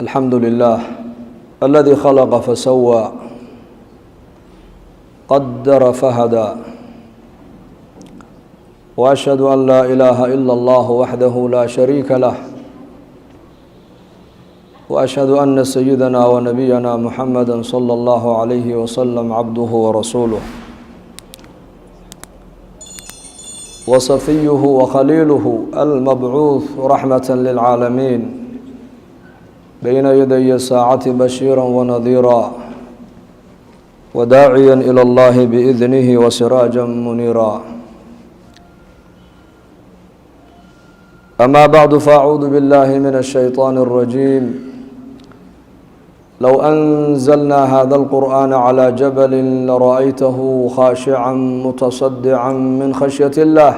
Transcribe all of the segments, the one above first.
الحمد لله الذي خلق فسوى قدر فهدى وأشهد أن لا إله إلا الله وحده لا شريك له وأشهد أن سيدنا ونبينا محمدا صلى الله عليه وسلم عبده ورسوله وصفيه وخليله المبعوث رحمة للعالمين بين يدي الساعة بشيرا ونذيرا وداعيا إلى الله بإذنه وسراجا منيرا أما بعد فأعوذ بالله من الشيطان الرجيم لو أنزلنا هذا القرآن على جبل لرأيته خاشعا متصدعا من خشية الله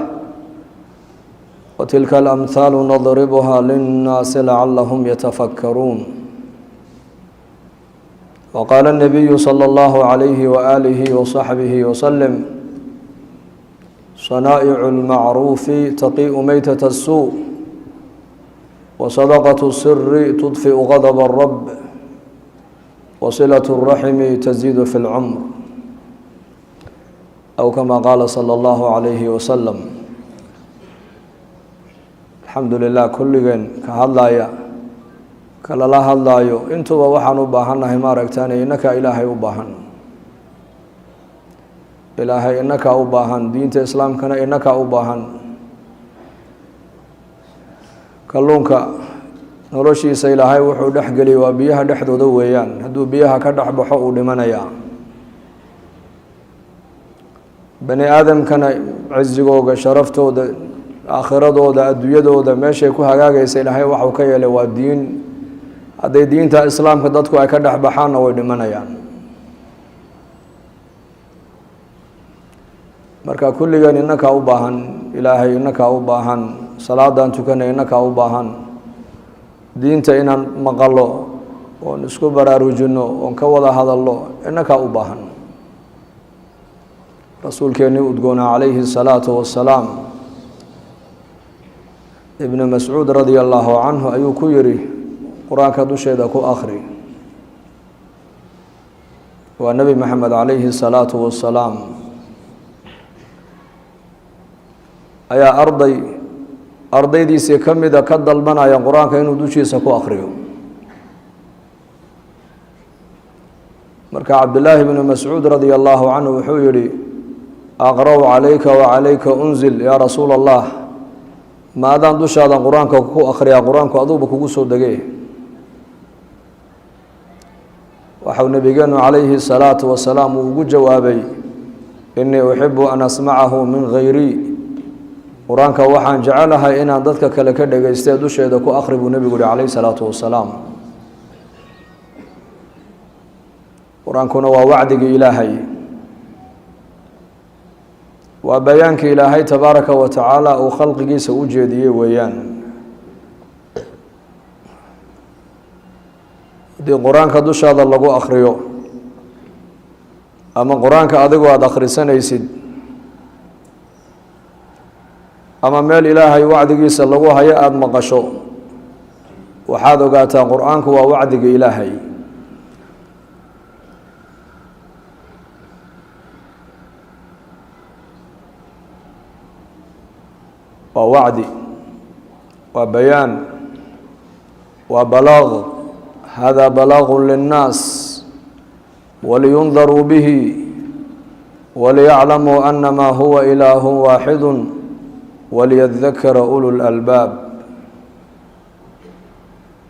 وتلك الأمثال نضربها للناس لعلهم يتفكرون وقال النبي صلى الله عليه وآله وصحبه وسلم صنائع المعروف تقيء ميتة السوء وصدقة السر تطفئ غضب الرب وصلة الرحم تزيد في العمر أو كما قال صلى الله عليه وسلم الحمد لله kulligeen ka hadlaya kalala hadlayo intuba waxaan u baahannahay ma aragtaan inaka ilaahay u baahan ilaahay inaka u baahan diinta islaamkana inaka u baahan kalluunka noloshiisa ilaahay wuxuu dhexgeliyay waa biyaha dhexdooda weeyaan hadduu biyaha ka dhex baxo uu dhimanayaa bani aadamkana cizigooga sharaftooda aakhiradooda adduunyadooda meeshay ku hagaagaysa ilaahay waxuu ka yeelay waa diin hadday diinta islaamka dadku ay ka dhex baxaanna way dhimanayaan marka kulligeen inaka u baahan ilaahay inaka u baahan salaadaan tukanay inaka u baahan diinta inaan maqalo oon isku baraarujino oon ka wada hadalno inaka u baahan rasuulkeennii udgoona calayhi الsalaatu wassalaam ibn mascuud radia allahu canhu ayuu ku yidhi qur-aanka dusheeda ku akhri waa nebi maxamed calayhi الsalaatu wassalaam ayaa ardaydiisii ka mida ka dalbanaya qur-aanka inuu dushiisa ku akhriyo marka cabdillaahi bnu mascuud radia allahu canhu wuxuu yihi aqra' calayka wacalayka unzil yaa rasuul allah ma adaan dushaada qur-aanka ku akhriyaa qur-aanku aduuba kugu soo degee waxau nabigeenu calayhi الsalaatu wasalaam uu ugu jawaabay inii uxibu an asmacahu min hayrii qur-aanka waxaan jecelahay inaan dadka kale ka dhegaystee dusheeda ku akhri buu nebigu yihi calayhi salaatu wasalaam qur-aankuna waa wacdigii ilaahay waa bayaankii ilaahay tabaaraka wa tacaala uu khalqigiisa u jeediyey weeyaan haddii qur-aanka dushaada lagu akhriyo ama qur-aanka adigoo aada akhrisanaysid ama meel ilaahay wacdigiisa lagu hayo aada maqasho waxaad ogaataa qur-aanku waa wacdiga ilaahay waa wacdi waa bayaan waa balaaq hada balaagu linnaas waliyundaruu bihi waliyaclamuu anama huwa ilaahu waaxidu waliyadakara ulu lalbaab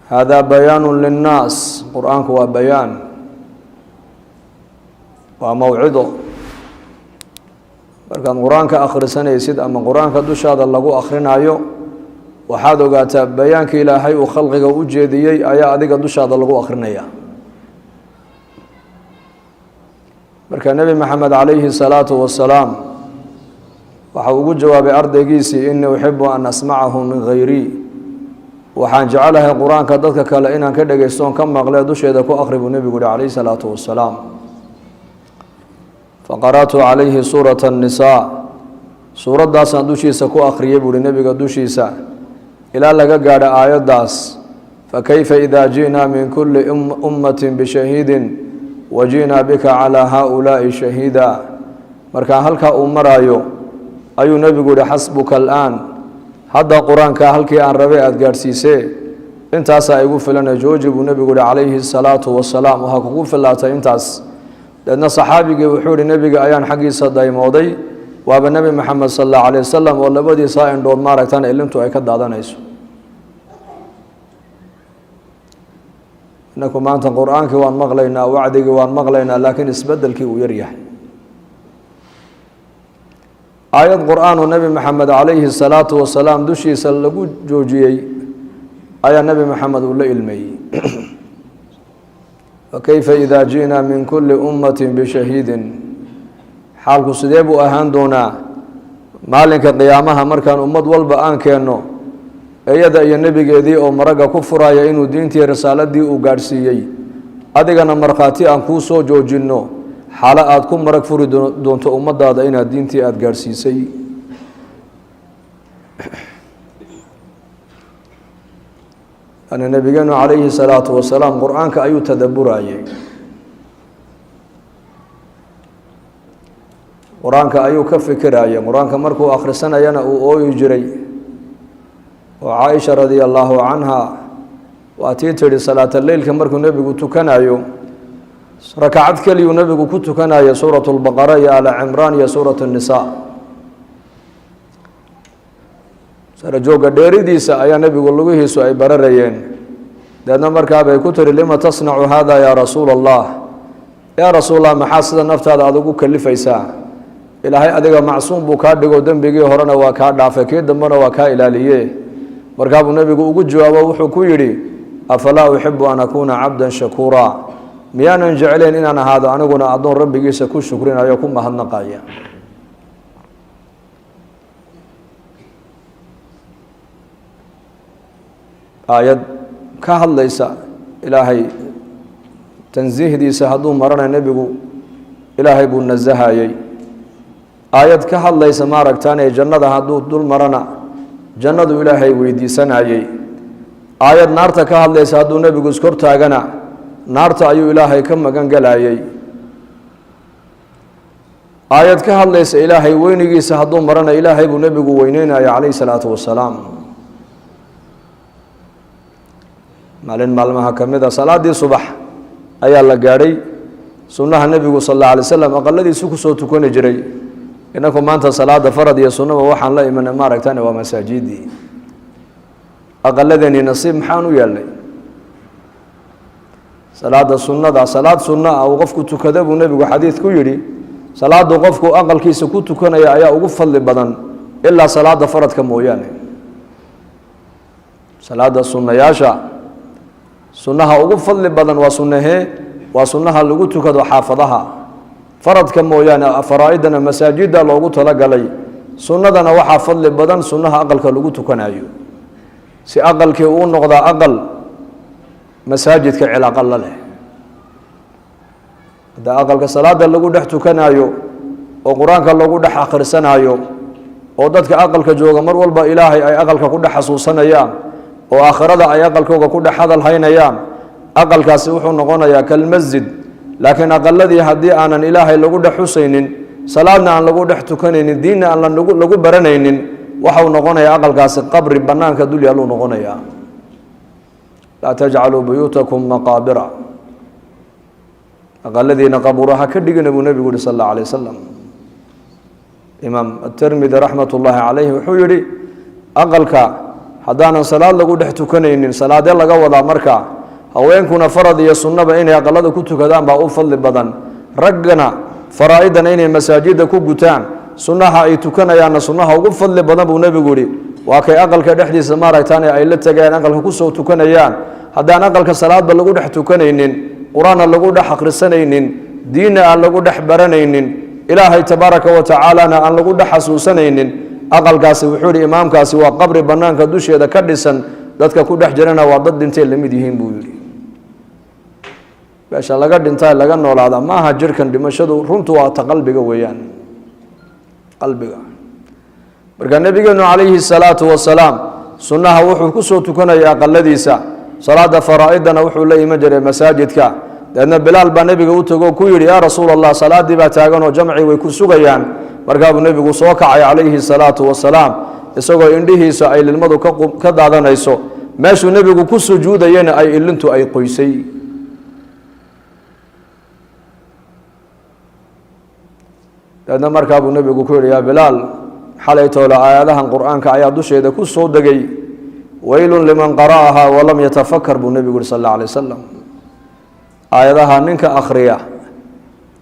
hada bayaanu linnaas qur-aanku waa bayaan waa mawcido markaad qur-aanka akhrisanaysid ama qur-aanka dushaada lagu akhrinayo waxaad ogaataa bayaanka ilaahay uu khalqiga u jeediyey ayaa adiga dushaada lagu akhrinaya marka nebi maxamed calayhi الsalaatu wassalaam waxau ugu jawaabay ardaygiisii inii uxibu an asmacahu min hayrii waxaan jecelahay qur-aanka dadka kale inaan ka dhegaystoon ka maqlee dusheeda ku akhri buu nebigu yihi calayhi الsalaatu wassalaam faqara'tu calayhi suuraة الnisaa suuraddaasaan dushiisa ku akhriyay buuhi nebiga dushiisa ilaa laga gaadho aayaddaas فكيف إذا جئنا من كل أمة بشهيد وجئنا بك على هؤلاء شهيدا marka halka uu marayo ayuu nabigu yiri xasbuka al'an hadda quraanka halkii aan rabay aad gaarsiisay intaas ay ugu filan jooji buu nabigu yiri calayhi salaatu wassalaam waxa kugu filaatay intaas dadna saxaabigii wuxuu yiri nabiga ayaan xaqiisa daymooday waaba nabi maxamed sallallahu alayhi wasallam oo labadiisa indhood maaragtan ilintu ay ka daadanayso inaku maanta quraanka waan maqlaynaa wacdiga waan maqlaynaa laakiin isbedelkii uu yar yahay آيات قرآن النبي محمد عليه الصلاة والسلام دشي سلقو جوجيي آية النبي محمد ولا إلمي فكيف إذا جئنا من كل أمة بشهيد حالك سديب أهان دونا مالك قيامها مركان أمد والبآن كأنه أيضا أي النبي قيدي أو مرقا كفرا يأينو دينتي رسالة دي وقارسيي أدقنا مرقاتي أنكوسو جوجينو حالا aad ku marag furi doonto ummadaada inaad diintii aad gaarsiisay ana nabigeenu calayhi salaatu wasalaam qur-aanka ayuu tadabburayay qur-aanka ayuu ka fikirayay qur-aanka markuu akhrisanayana uu ooyi jiray oo caaisha radiallahu canha waa tii tidhi salaata leylka markuu nebigu tukanayo ركعت كلي ونبي كتكنا يا سورة البقرة يا آل عمران يا سورة النساء سرجوك ديري ديسا يا نبي والله سوء بررين لأن مركب كتر لما تصنع هذا يا رسول الله يا رسول الله محاسد النفط هذا أدوك كلف إساء إلى هاي أدوك معصوم بكاد ودم بيجي هرنا وكاد عفكيد دمنا وكا إلاليه مركب النبي يقول جوابه وحكيري أفلا أحب أن أكون عبدا شكورا miyaanan jecelayn inaan ahaado aniguna adoon rabbigiisa ku shukrinayo ku mahadnaqaya aayad ka hadlaysa ilaahay tanziihdiisa hadduu marana nebigu ilaahay buu nasahayay aayad ka hadlaysa maaragtaan ee jannada hadduu dul marana jannadu ilaahay weydiisanayay aayad naarta ka hadlaysa hadduu nebigu iskor taagana naarta ayuu ilaahay ka magan galayay aayad ka hadlaysa ilaahay weynigiisa hadduu marana ilaahay buu nebigu weyneynaya calayhi salaatu wasalaam maalin maalmaha ka mid a salaadii subax ayaa la gaadhay sunnaha nebigu sal alla alay wasalam aqaladiisu kusoo tukani jiray inaku maanta salaada farad iyo sunnaba waxaan la imanay maaragtane waa masaajidii aqaladeeni nasiib maxaan u yeelnay salaada sunnada salaad sunna ah oo qofku tukada buu nebigu xadiid ku yidhi salaadu qofku aqalkiisa ku tukanaya ayaa ugu fadli badan ilaa salaada faradka mooyaane salaada sunnayaasha sunnaha ugu fadli badan waa sunnahee waa sunnaha lagu tukado xaafadaha faradka mooyaane faraa'idana masaajida loogu talagalay sunnadana waxaa fadli badan sunnaha aqalka lagu tukanayo si aqalkii uu noqdaa aqal masaajidka cilaaqa la leh hadda aqalka salaada lagu dhex tukanayo oo qur-aanka lagu dhex akhrisanayo oo dadka aqalka jooga mar walba ilaahay ay aqalka ku dhex xasuusanayaan oo aakhirada ay aqalkooga ku dhex hadal haynayaan aqalkaasi wuxuu noqonayaa kalmasjid laakiin aqaladii haddii aanan ilaahay lagu dhex xusaynin salaadna aan lagu dhex tukanaynin diinna aan lagu baranaynin waxau noqonayaa aqalkaasi qabri bannaanka dul yaaluu noqonayaa laa tajcaluu buyuutakum maqaabira aqaladiina qabuuraha ka dhigina buu nebigu yihi sal alla alay wasalam imaam atirmidi raxmat ullaahi calayhi wuxuu yihi aqalka haddaanan salaad lagu dhex tukanaynin salaadee laga wadaa marka haweenkuna farad iyo sunnaba inay aqalada ku tukadaan baa u fadli badan raggana faraa'idana inay masaajida ku gutaan sunnaha ay tukanayaanna sunnaha ugu fadli badan buu nebigu yihi waa kay aqalka dhexdiisa maaragtaan ay la tegeen aqalka kusoo tukanayaan haddaan aqalka salaadba lagu dhex tukanaynin qur-aanna lagu dhex akhrisanaynin diinna aan lagu dhex baranaynin ilaahay tabaaraka wa tacaalana aan lagu dhex xasuusanaynin aqalkaasi wuxuu yihi imaamkaasi waa qabri bannaanka dusheeda ka dhisan dadka ku dhex jirana waa dad dhintay la mid yihiin buu yihi meesha laga dhintaa laga noolaada maaha jirkan dhimashadu runtu waa ta qalbiga weeyaan qalbiga marka nabigeenu calayhi salaatu wasalaam sunnaha wuxuu kusoo tukanaya aqaladiisa salaada faraa'idana wuxuu la iman jiray masaajidka deedna bilaal baa nebiga u tago ku yidhi yaa rasuul allah salaadii baa taaganoo jamci way ku sugayaan markaabuu nebigu soo kacay calayhi salaatu wasalaam isagoo indhihiisa ay lilmadu ka daadanayso meeshuu nebigu ku sujuudayana ay ilintu ay qoysay deedna markaabuu nebigu ku yidhi yaa bilaal xalay toole aayadahan qur'aanka ayaa dusheeda ku soo degay waylun liman qara'ahaa walam yatafakar buu nebigu yihi sal alla alay wasalam aayadaha ninka akhriya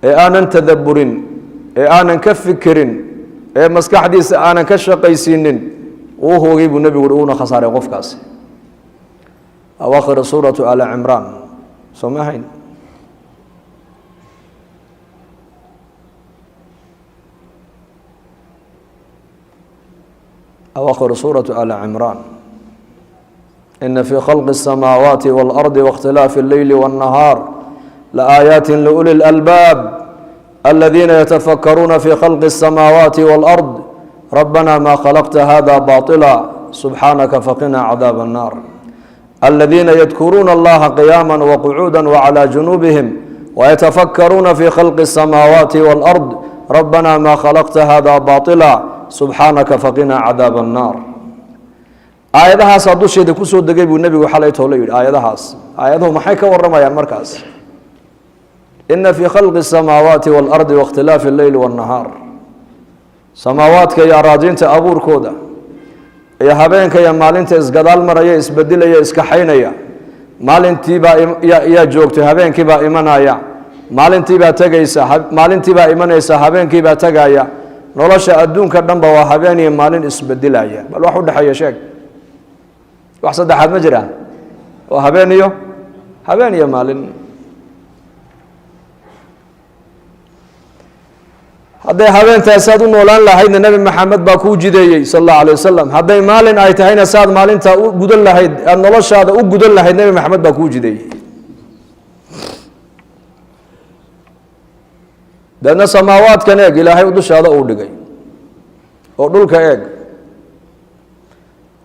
ee aanan tadabburin ee aanan ka fikirin ee maskaxdiisa aanan ka shaqaysiinin uu hoogay buu nebigu yihi uuna khasaaray qofkaasi awaakhir suuratu ali cimraan soo ma ahayn أواخر سورة آل عمران إن في خلق السماوات والأرض واختلاف الليل والنهار لآيات لأولي الألباب الذين يتفكرون في خلق السماوات والأرض ربنا ما خلقت هذا باطلا سبحانك فقنا عذاب النار الذين يذكرون الله قياما وقعودا وعلى جنوبهم ويتفكرون في خلق السماوات والأرض ربنا ما خلقت هذا باطلا subxaanaka faqinaa cadaab annaar aayadahaasaa dusheeda kusoo degay buu nebigu xalay toole yidhi aayaduhu maxay ka warramayaan markaas ina fii khalqi الsamaawaati waalardi waاkhtilaafi اlleyli waاnnahaar samaawaadka iyo araadiinta abuurkooda iyo habeenka iyo maalinta isgadaal maraya isbedilaya iskaxaynaya maalintiibaa yaa joogtay habeenkiibaa imanaya maalintiibaa tegaysa maalintiibaa imanaysa habeenkiibaa tegaya nolosha adduunka dhanba waa habeen iyo maalin isbedilaya bal wax u dhexeeya sheeg wax saddexaad ma jiraan waa habeen iyo maalin hadday habeentaas aad u noolaan lahaydna nebi maxamed baa kuu jideeyey sal allahu alay wasalam hadday maalin ay tahayna saad maalintaa u gudan lahayd aada noloshaada u gudan lahayd nebi maxamed baa kuu jideeyey deedna samaawaadkan eeg ilaahay dushaada uu dhigay oo dhulka eeg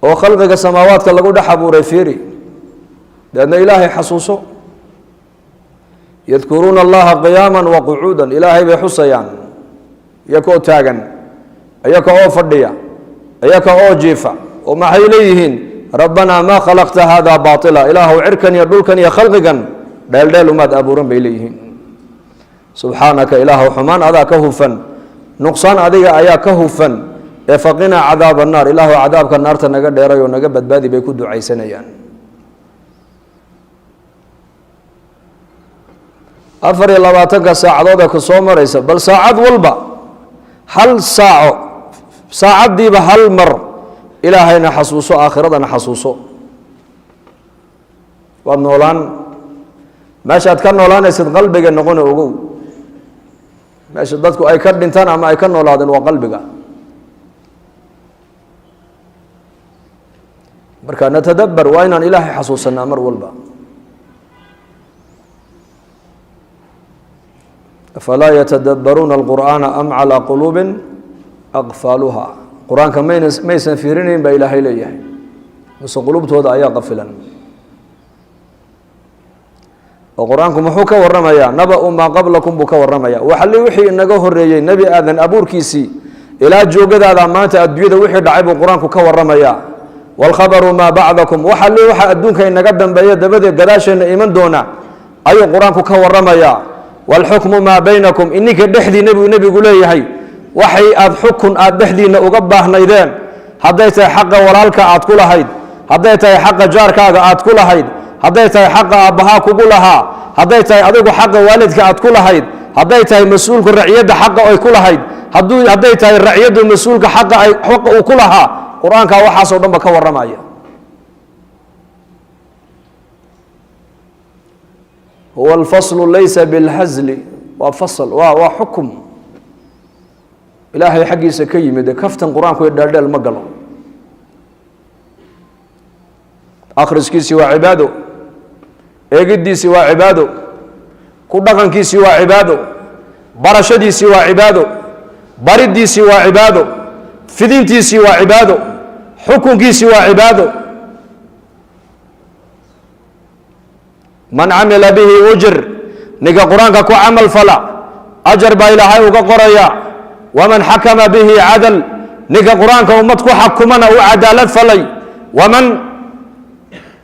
oo khalqiga samaawaadka lagu dhex abuuray fiiri deedna ilaahay xasuuso yadkuruuna allaha qiyaama waqucuuda ilaahay bay xusayaan iyakoo taagan iyaka oo fadhiya iyaka oo jiifa oo maxay leeyihiin rabbanaa maa khalaqta hada baatila ilaahu cirkan iyo dhulkan iyo khalqigan dheeldheel umaad abuuran bay leeyihiin subxaanaka ilaahu xumaan adaa ka hufan nuqsaan adiga ayaa ka hufan ee faqinaa cadaab annaar ilaahu cadaabka naarta naga dheeray oo naga badbaadi bay ku ducaysanayaan 24 saacadood ee ku soo maraysa bal saacad walba hal saaco saacadiiba hal mar ilaahayna xasuuso aakhiradana xasuuso waad noolaan meeshaad ka noolaanaysid qalbiga noqona ogow meesha dadku ay ka dhintaan ama ay ka noolaadeen waa qalbiga marka natadabbar waa inaan ilaahay xasuusanaa mar walba afalaa yatadabbaruuna alqur'aana am calaa quluubin aqfaaluha qur-aanka maysan fiirinayn baa ilaahay leeyahay mise qulubtooda ayaa qafilan oo qur-aanku muxuu ka warramayaa naba-u maa qablakum buu ka warramayaa waxalli wixii inaga horreeyey nebi aadan abuurkiisii ilaa joogadaada maanta adduunyada wixii dhacay buu qur-aanku ka warramayaa waalkhabaru maa bacdakum waxalli waxa adduunka inaga dambeeya dabadeed gadaasheenna iman doona ayuu qur-aanku ka warramayaa waalxukmu maa baynakum ininka dhexdiina buu nebigu leeyahay waxay aad xukun aad dhexdiinna uga baahnaydeen hadday tahay xaqa walaalka aad ku lahayd hadday tahay xaqa jaarkaaga aad ku lahayd hadday tahay xaqa aabbahaa kugu lahaa hadday tahay adigu xaqa waalidka aad ku lahayd hadday tahay mas-uulku raciyadda xaqa ay ku lahayd hadday tahay raciyaddu mas-uulka xaqa uu ku lahaa qur-aankaa waxaasoo dhan ba ka warramaya huwa alfaslu laysa bilhazli waa fasl waa xukum ilaahay xaggiisa ka yimid kaftan qur-aanku iyo dheeldheel ma galo akhriskiisii waa cibaado eegiddiisii waa cibaado ku dhaqankiisii waa cibaado barashadiisii waa cibaado bariddiisii waa cibaado fidintiisii waa cibaado xukunkiisii waa cibaado man camila bihi ujr ninka qur-aanka ku camal fala ajar baa ilaahay uga qoraya waman xakama bihi cadal ninka qur-aanka ummad ku xakumana u cadaalad falay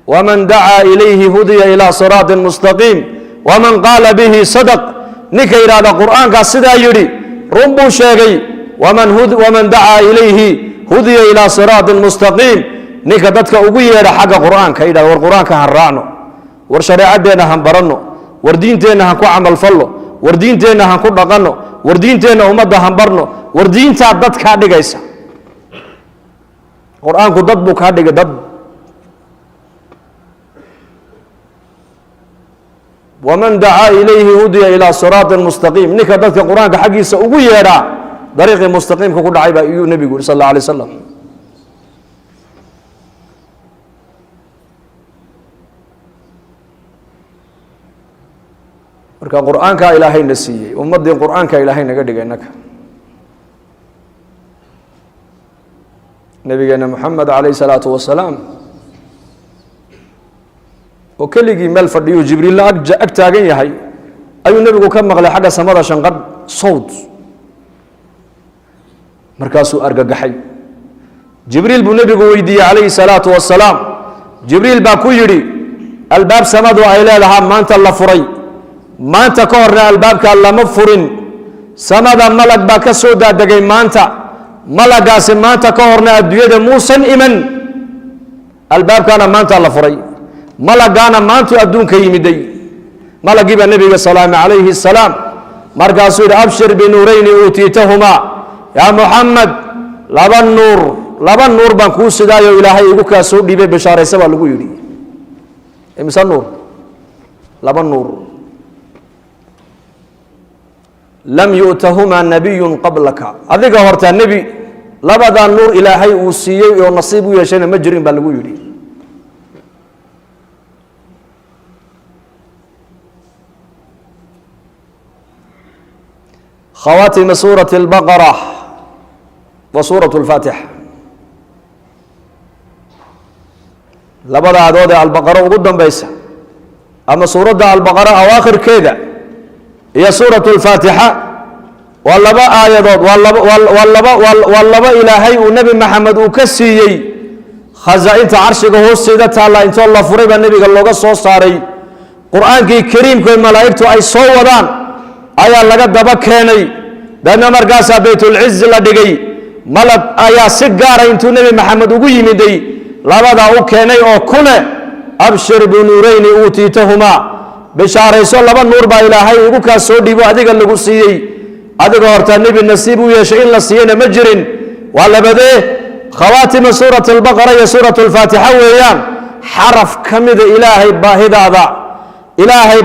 waman dacaa ilayhi hudiya ilaa siraatin mustaqiim waman qaala bihi sadaq ninka yidhahda qur-aankaa sidaa yidhi run buu sheegay waman dacaa ilayhi hudiya ilaa siraatin mustaqiim ninka dadka ugu yeedha xagga qur-aanka yidhahda war qur-aanka han raacno war shareecadeenna han baranno war diinteenna han ku camalfalno war diinteenna han ku dhaqanno war diinteenna ummadda han barno war diintaa dad kaa dhigaysa qur-aanku dad buu kaa dhigay dad waman dacaa ilayhi hudiya ilaa siraatin mustaqiim ninka dadka qur-aanka xaggiisa ugu yeedhaa dariiqii mustaqiimka ku dhacay baa iyuu nebigu yuri sal alla alay wasalam marka qur-aankaa ilaahayna siiyey ummaddii qur-aanka ilaahay naga dhigay innaka nabigeena moxamed calayhi salaatu wasalaam oo keligii meel fadhiyo jibriilla ag taagan yahay ayuu nebigu ka maqlay xagga samada shanqadh sawd markaasuu argagaxay jibriil buu nebigu weydiiyey calayhi salaatu wasalaam jibriil baa ku yidhi albaab samadu ay leedahaa maanta la furay maanta ka horna albaabkaa lama furin samada malag baa ka soo daadegay maanta malagaasi maanta ka horna adduunyada muusan iman albaabkaana maanta la furay malagaana maantuu adduunka yimiday malagii baa nebiga salaame calayhi salaam markaasuu yidhi abshir binuurayni uutiitahumaa yaa muxamed laba nuur baan kuu sidaayo ilaahay igu kaa soo dhiibay bishaaraysa baa lagu yidhi imise nuur laba nuur lam yu'tahumaa nabiyun qablaka adiga hortaa nebi labadaa nuur ilaahay uu siiyey oo nasiib u yeeshayna ma jirin baa lagu yidhi خواتم سورة البقرة وسورة الفاتحة لبدا عدود البقرة وقدم بيسا أما سورة البقرة أواخر كذا هي سورة الفاتحة واللبا آيات واللبا إلهي والنبي محمد وكسيي خزائن عرشك هو السيدة الله إنت الله فريب النبي قال له صو صاري قرآن كريم كل ملائكته أي صودان ayaa laga daba keenay dana markaasa baytul izz la dhigay malab ayaa si gaar ah intuu nabi maxamed ugu yimiday labada u keenay oo kule abshir bi nuurayni uutitahuma bishaarayso laba nuur baa ilaahay ugu ka soo dhiibo adiga lagu siiyey adiga horta nabi nasiib u yeeshay in la siiyana ma jirin waa labadee khawaatim suurat al-baqara iyo suurat al-fatiha weeyaan xaraf kamida ilaahay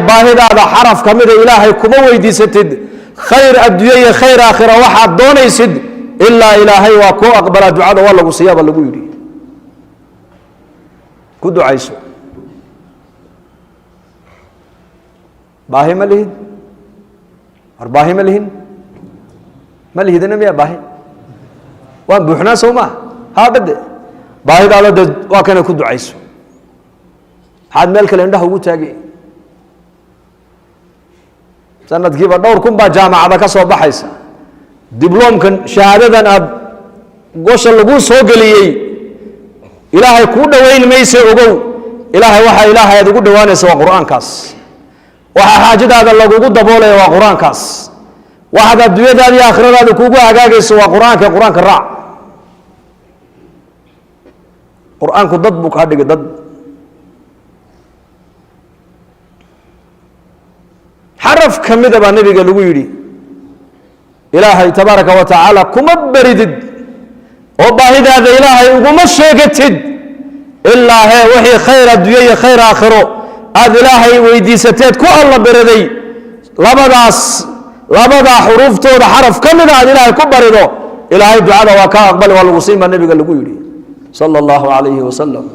baahidaada xaraf ka mida ilaahay kuma weydiisatid khayr adduunye iyo khayr aakhira waxaad doonaysid ilaa ilaahay waa kuu aqbala ducada waa lagu siiyaaba lagu yidhi ku ducayso baahi ma lihid war baahi ma lihin ma lihidana miyaa baahi waan buuxnaa soo maa haadhade baahidaada de waa kana ku ducayso maxaad meel kale indhaha ugu taagay sanadkiiba dhowr kun baa jaamacada ka soo baxaysa dibloomkan shahaadadan aad gosha lagu soo geliyey ilaahay kuu dhoweyn mayse ogow ilaahay waxa ilaahay aad ugu dhowaanaysa waa qur-aankaas waxa xaajadaada lagugu daboolaya waa qur-aankaas waxaad adduunyadaada iyo aakhiradaada kuugu hagaagayso waa qur-aanka raac qur-aanku dad buu kaa dhigay dad xaraf ka mida baa nebiga lagu yidhi ilaahay tabaaraka wa tacaala kuma baridid oo baahidaada ilaahay uguma sheegatid ilaa hee wixii khayr adduunye iyo khayr aakhiro aad ilaahay weydiisateed ku alla baraday labadaa xuruuftooda xaraf ka mida aad ilaahay ku barido ilaahay ducada waa kaa aqbali waa lagu siin baa nebiga lagu yidhi sala allahu calayhi wasalam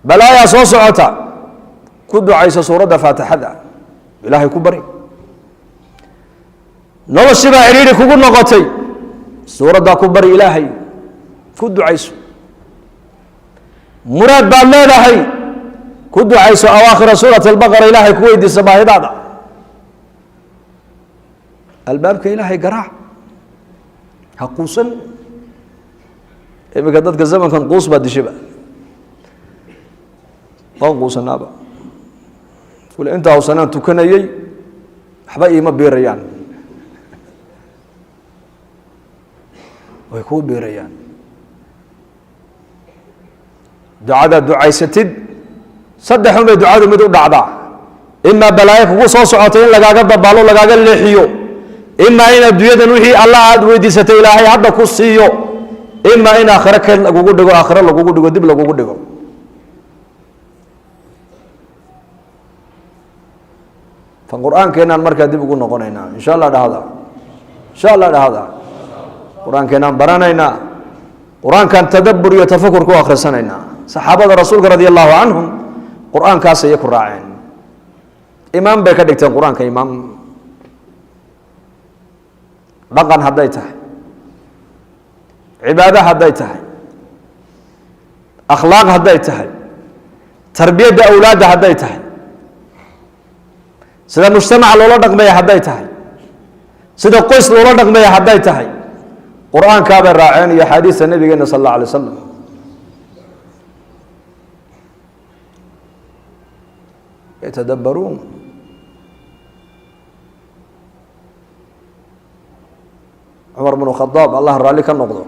balaayaa soo socota ku ducaysa suuradda faatixada ilaahay ku bari noloshii baa cidhiidhi kugu noqotay suuraddaa ku bari ilaahay ku ducayso muraad baad leedahay ku ducayso awaakhira suurat albaqara ilaahay ku weydiisa baahidaada albaabka ilaahay garaac ha quusan iminka dadka zamankan quus baa dishiba waan quusanaaba kule intaa sanaan tukanayay waxba iima beerayaan way kuu beerayaan ducadaad ducaysatid saddexun bay ducadu mid u dhacdaa imaa balaayo kugu soo socotay in lagaaga dabaalo lagaaga leexiyo imaa in adduunyadan wixii allah aad weydiisatay ilaahay hadda ku siiyo imaa in aakhiro ka lagugu dhigo aakhiro lagugu dhigo dib lagugu dhigo fa qur-aankeenaan markaa dib ugu noqonaynaa insha allah dhahda qur-aankeenaan baranaynaa qur-aankan tadabbur iyo tafakur ku akhrisanaynaa saxaabada rasuulka radi allahu canhum qur-aankaas ayay ku raaceen imaam bay ka dhigteen qur-aanka imaam dhaqan hadday tahay cibaado hadday tahay akhlaaq hadday tahay tarbiyadda awlaadda hadday tahay sida mujtamaca loola dhaqmaya hadday tahay sida qoys loola dhaqmaya hadday tahay qur-aankaabay raaceen iyo axaadiista nabigeena sal alla alay wasalam yatadabbaruun cumar bnu khadaab allah raalli ka noqdo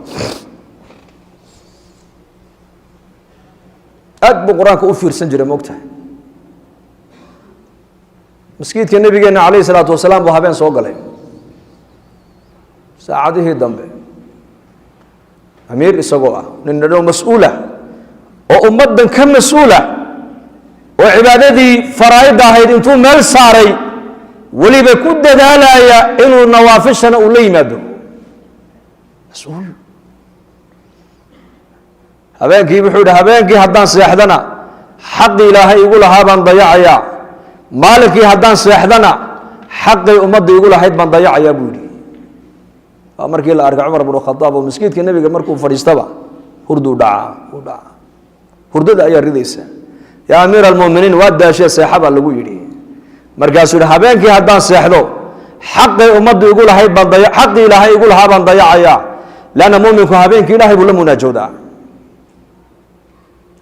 aad buu qur-aanka u fiirsan jiray moogtahay masjidka nabigeena calayhi salaatu wasalaam buu habeen soo galay saacadihii dambe amiir isagoo ah nin dhadhow mas-uula oo ummaddan ka mas-uula oo cibaadadii faraa'idda ahayd intuu meel saaray weliba ku dadaalaya inuu nawaafishana uu la yimaado mas-uul habeenkii wuxuu yidhi habeenkii haddaan seexdana xaqii ilaahay igu lahaa baan dayacayaa maalinkii haddaan seexdana xaqii ummadda igu lahayd baan dayacayaa buu yidhi waa markii la arkay cumar bnu khadaab oo masjidka nebiga markuu fadhiistaba hurduu dhacaa hurdada ayaa ridaysa yaa amiir almuminiin waa daashee seexa baa lagu yidhi markaasuu yihi habeenkii haddaan seexdo xaqii ummadda igu lahayd baan xaqii ilaahay igu lahaa baan dayacayaa leanna muminku habeenkii ilaahay buu la munaajoodaa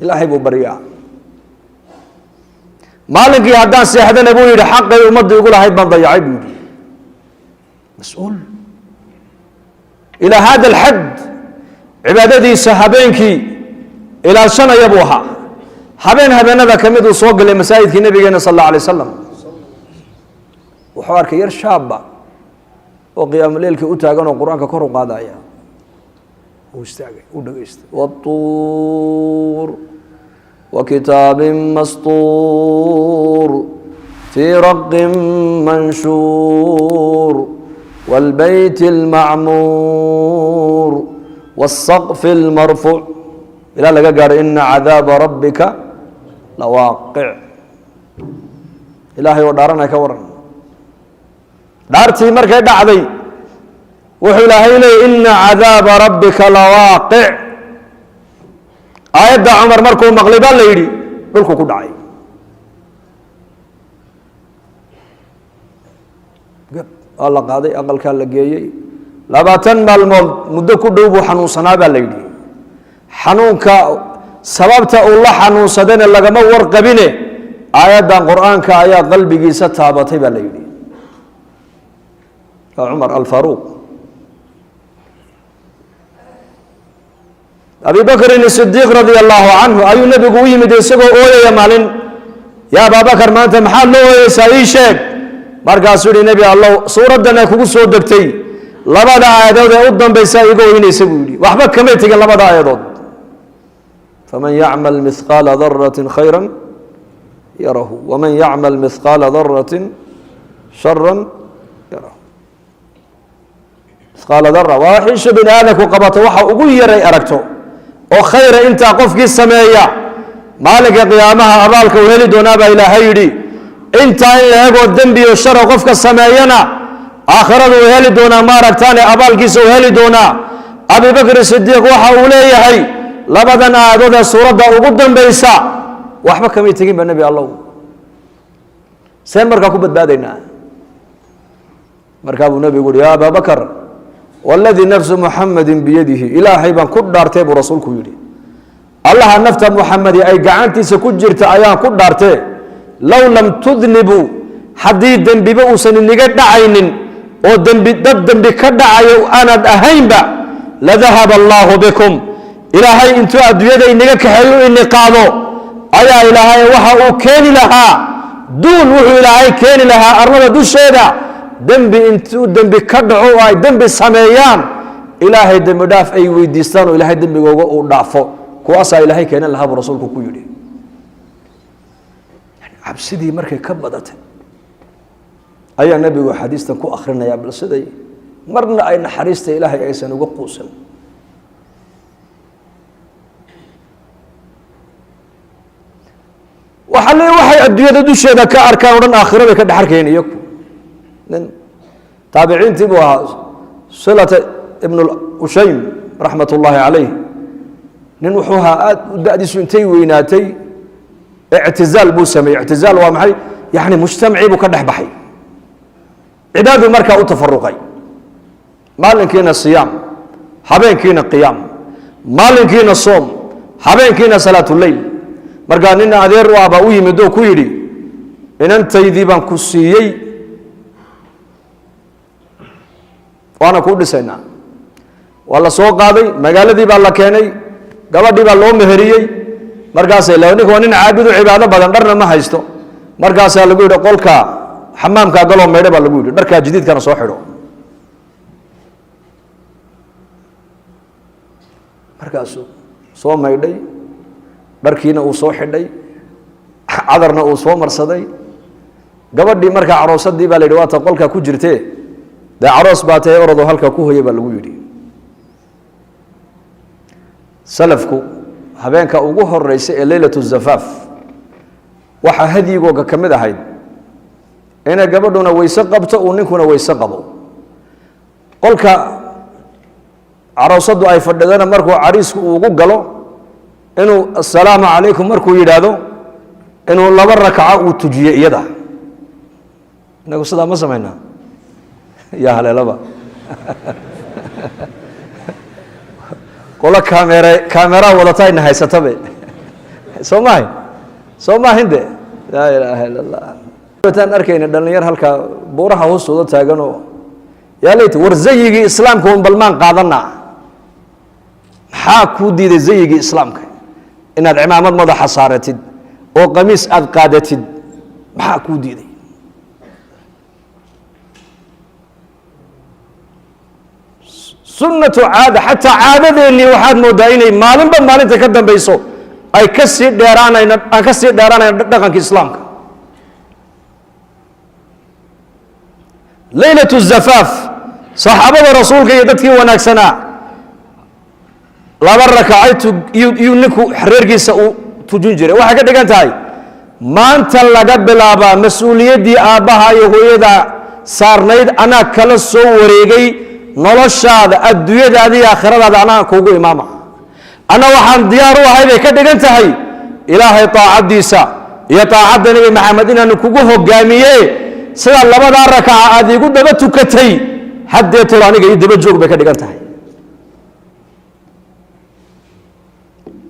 ilaahay buu baryaa maalinkii haddaan seexdana buu yidhi xaqii ummadda igu lahayd baan dayacay buu yidhi mas-uul ilaa hada alxad cibaadadiisa habeenkii ilaashanaya buu ahaa habeen habeenada ka mid uu soo galay masaajidkii nabigeena sal alla alay wasalam wuxuu arkay yar shaaba oo qiyaamuleylkii u taagan oo qur-aanka kor u qaadaya uu istaagay uu dhageystay watuur وكتاب مسطور في رق منشور والبيت المعمور والسقف المرفوع إلى لقى قال إن عذاب ربك لواقع إلهي ودارنا كورن دارتي مركي دعدي وحو إلهي لي إن عذاب ربك لواقع aayadda cumar markuu maqlay baa la yidhi dhulku ku dhacay waa la qaaday aqalkaa la geeyey 20 maalmood muddo ku dhow buu xanuunsanaa baa la yidhi xanuunka sababta uu la xanuunsadana lagama warqabine aayaddan qur-aanka ayaa qalbigiisa taabatay baa la yidhi waa cumar alfaaruuq abi bakrin sidiiq radia allahu canhu ayuu nebigu u yimid isagoo ooyaya maalin yaa abaabakar maanta maxaad loo ooyeysaa ii sheeg markaasuu yihi nebi allow suuraddana kugu soo degtay labada aayadood ee u dambaysaa iga ooynaysa buu yidhi waxba kamay tegin labada aayadood faman yacmal mihqaala daratin khayra yarahu waman yacmal mihqaala daratin shara yarahu mihqaala dara waa xiisha bini aadamku qabato waxa ugu yaray aragto oo khayra intaa qofkii sameeya maalinka qiyaamaha abaalka uu heli doonaa baa ilaahay yidhi intaa in la egoo dembiyo shara qofka sameeyana aakhirada uu heli doonaa ma aragtaane abaalkiisa uu heli doonaa abi bakr sidiiq waxa uu leeyahay labadan aayadood ee suuradda ugu dambaysa waxba kamay tegin ba nebi allow seen markaa ku badbaadaynaa markaa buu nebigu yihi yaa ababakar waladii nafsu muxamadin biyadihi ilaahay baan ku dhaartee buu rasuulku yidhi allaha nafta muxamadi ay gacantiisa ku jirta ayaan ku dhaartee low lam tudnibuu haddii dembiba uusan iniga dhacaynin oo dad dembi ka dhacayo aanad ahaynba ladahaba allaahu bikum ilaahay intuu adduunyada inaga kaxeeyo ini qaado ayaa ilaahay waxa uu keeni lahaa duul wuxuu ilaahay keeni lahaa arlada dusheeda dembi intuu dembi ka dhaco oo ay dembi sameeyaan ilaahay dembi dhaaf ay weydiistaan oo ilaahay dembigooga uu dhaafo kuwaasaa ilaahay keenan lahaa buu rasuulku ku yidhi cabsidii markay ka badatay ayaa nebigu xadiistan ku akhrinayaa bal siday marna ay naxariista ilaahay aysan uga quusan waxay adduunyada dusheeda ka arkaan o dhan aakhirada ka dhex arkayeen iyagu nin taabiciintii buu ahaa silata ibn ushaym raxmat ullaahi calayh nin wuxuu ahaa aad da'diisu intay weynaatay ictizaal buu sameeyey ictizaal waa maxay yani mujtamacii buu ka dhex baxay cibaaduu markaa u tafaruqay maalinkiina siyaam habeenkiina qiyaam maalinkiina soom habeenkiina salaatuleyl markaa nin adeer u ah baa u yimid oo ku yidhi inantaydii baan ku siiyey waana kuu dhisaynaa waa la soo qaaday magaaladii baa la keenay gabadhii baa loo meheriyey markaasay ninka waa nin caabudu cibaado badan dharna ma haysto markaasaa lagu yidhi qolka xamaamkaa galoo maydho baa lagu yidhi dharkaa jadiidkana soo xidho markaasuu soo maydhay dharkiina uu soo xidhay cadarna uu soo marsaday gabadhii markaa caroosadii baa la yidhi waata qolkaa ku jirtee dee caroos baa tahay orodoo halkaa ku hoya baa lagu yidhi salafku habeenka ugu horeysa ee leylat zafaaf waxaa hadyigooga ka mid ahayd inay gabadhuna weyse qabto uu ninkuna weyse qabo qolka caroosadu ay fadhidana markuu cariisku ugu galo inuu assalaamu calaykum markuu yidhaahdo inuu 2 rakaca uu tujiyo iyada inagu sidaa ma samaynaa yaa haleelaba qola kaamera wadata ayna haysatabe soo maahinde laa ilaaha illa allah wataan arkayna dhalinyar halkaa buuraha hoostooda taaganoo yaa leyta war zayigii islaamka un balmaan qaadana maxaa kuu diiday zayigii islaamka inaad cimaamad madaxa saaratid oo qamiis aad qaadatid maxaa kuu diiday sunnatu caada xataa caadadeennii waxaad moodaa inay maalinba maalinta ka dambayso ay ka sii dheeraanayaan dhaqanka islaamka leylat zafaaf saxaabada rasuulka iyo dadkii wanaagsanaa 2 rakacay iyuu ninku reerkiisa uu tujin jiray waxay ka dhigan tahay maanta laga bilaabaa mas-uuliyaddii aabbaha iyo hooyada saarnayd anaa kala soo wareegay noloshaada adduunyadaada iyo aakhiradaada anaa kuugu imaama ana waxaan diyaar u ahay bay ka dhigan tahay ilaahay taacaddiisa iyo taacadda nebi maxamed inaanu kugu hogaamiye sida 2 rakaca aad igu daba tukatay haddeetol aniga iyo daba joog bay ka dhigan tahay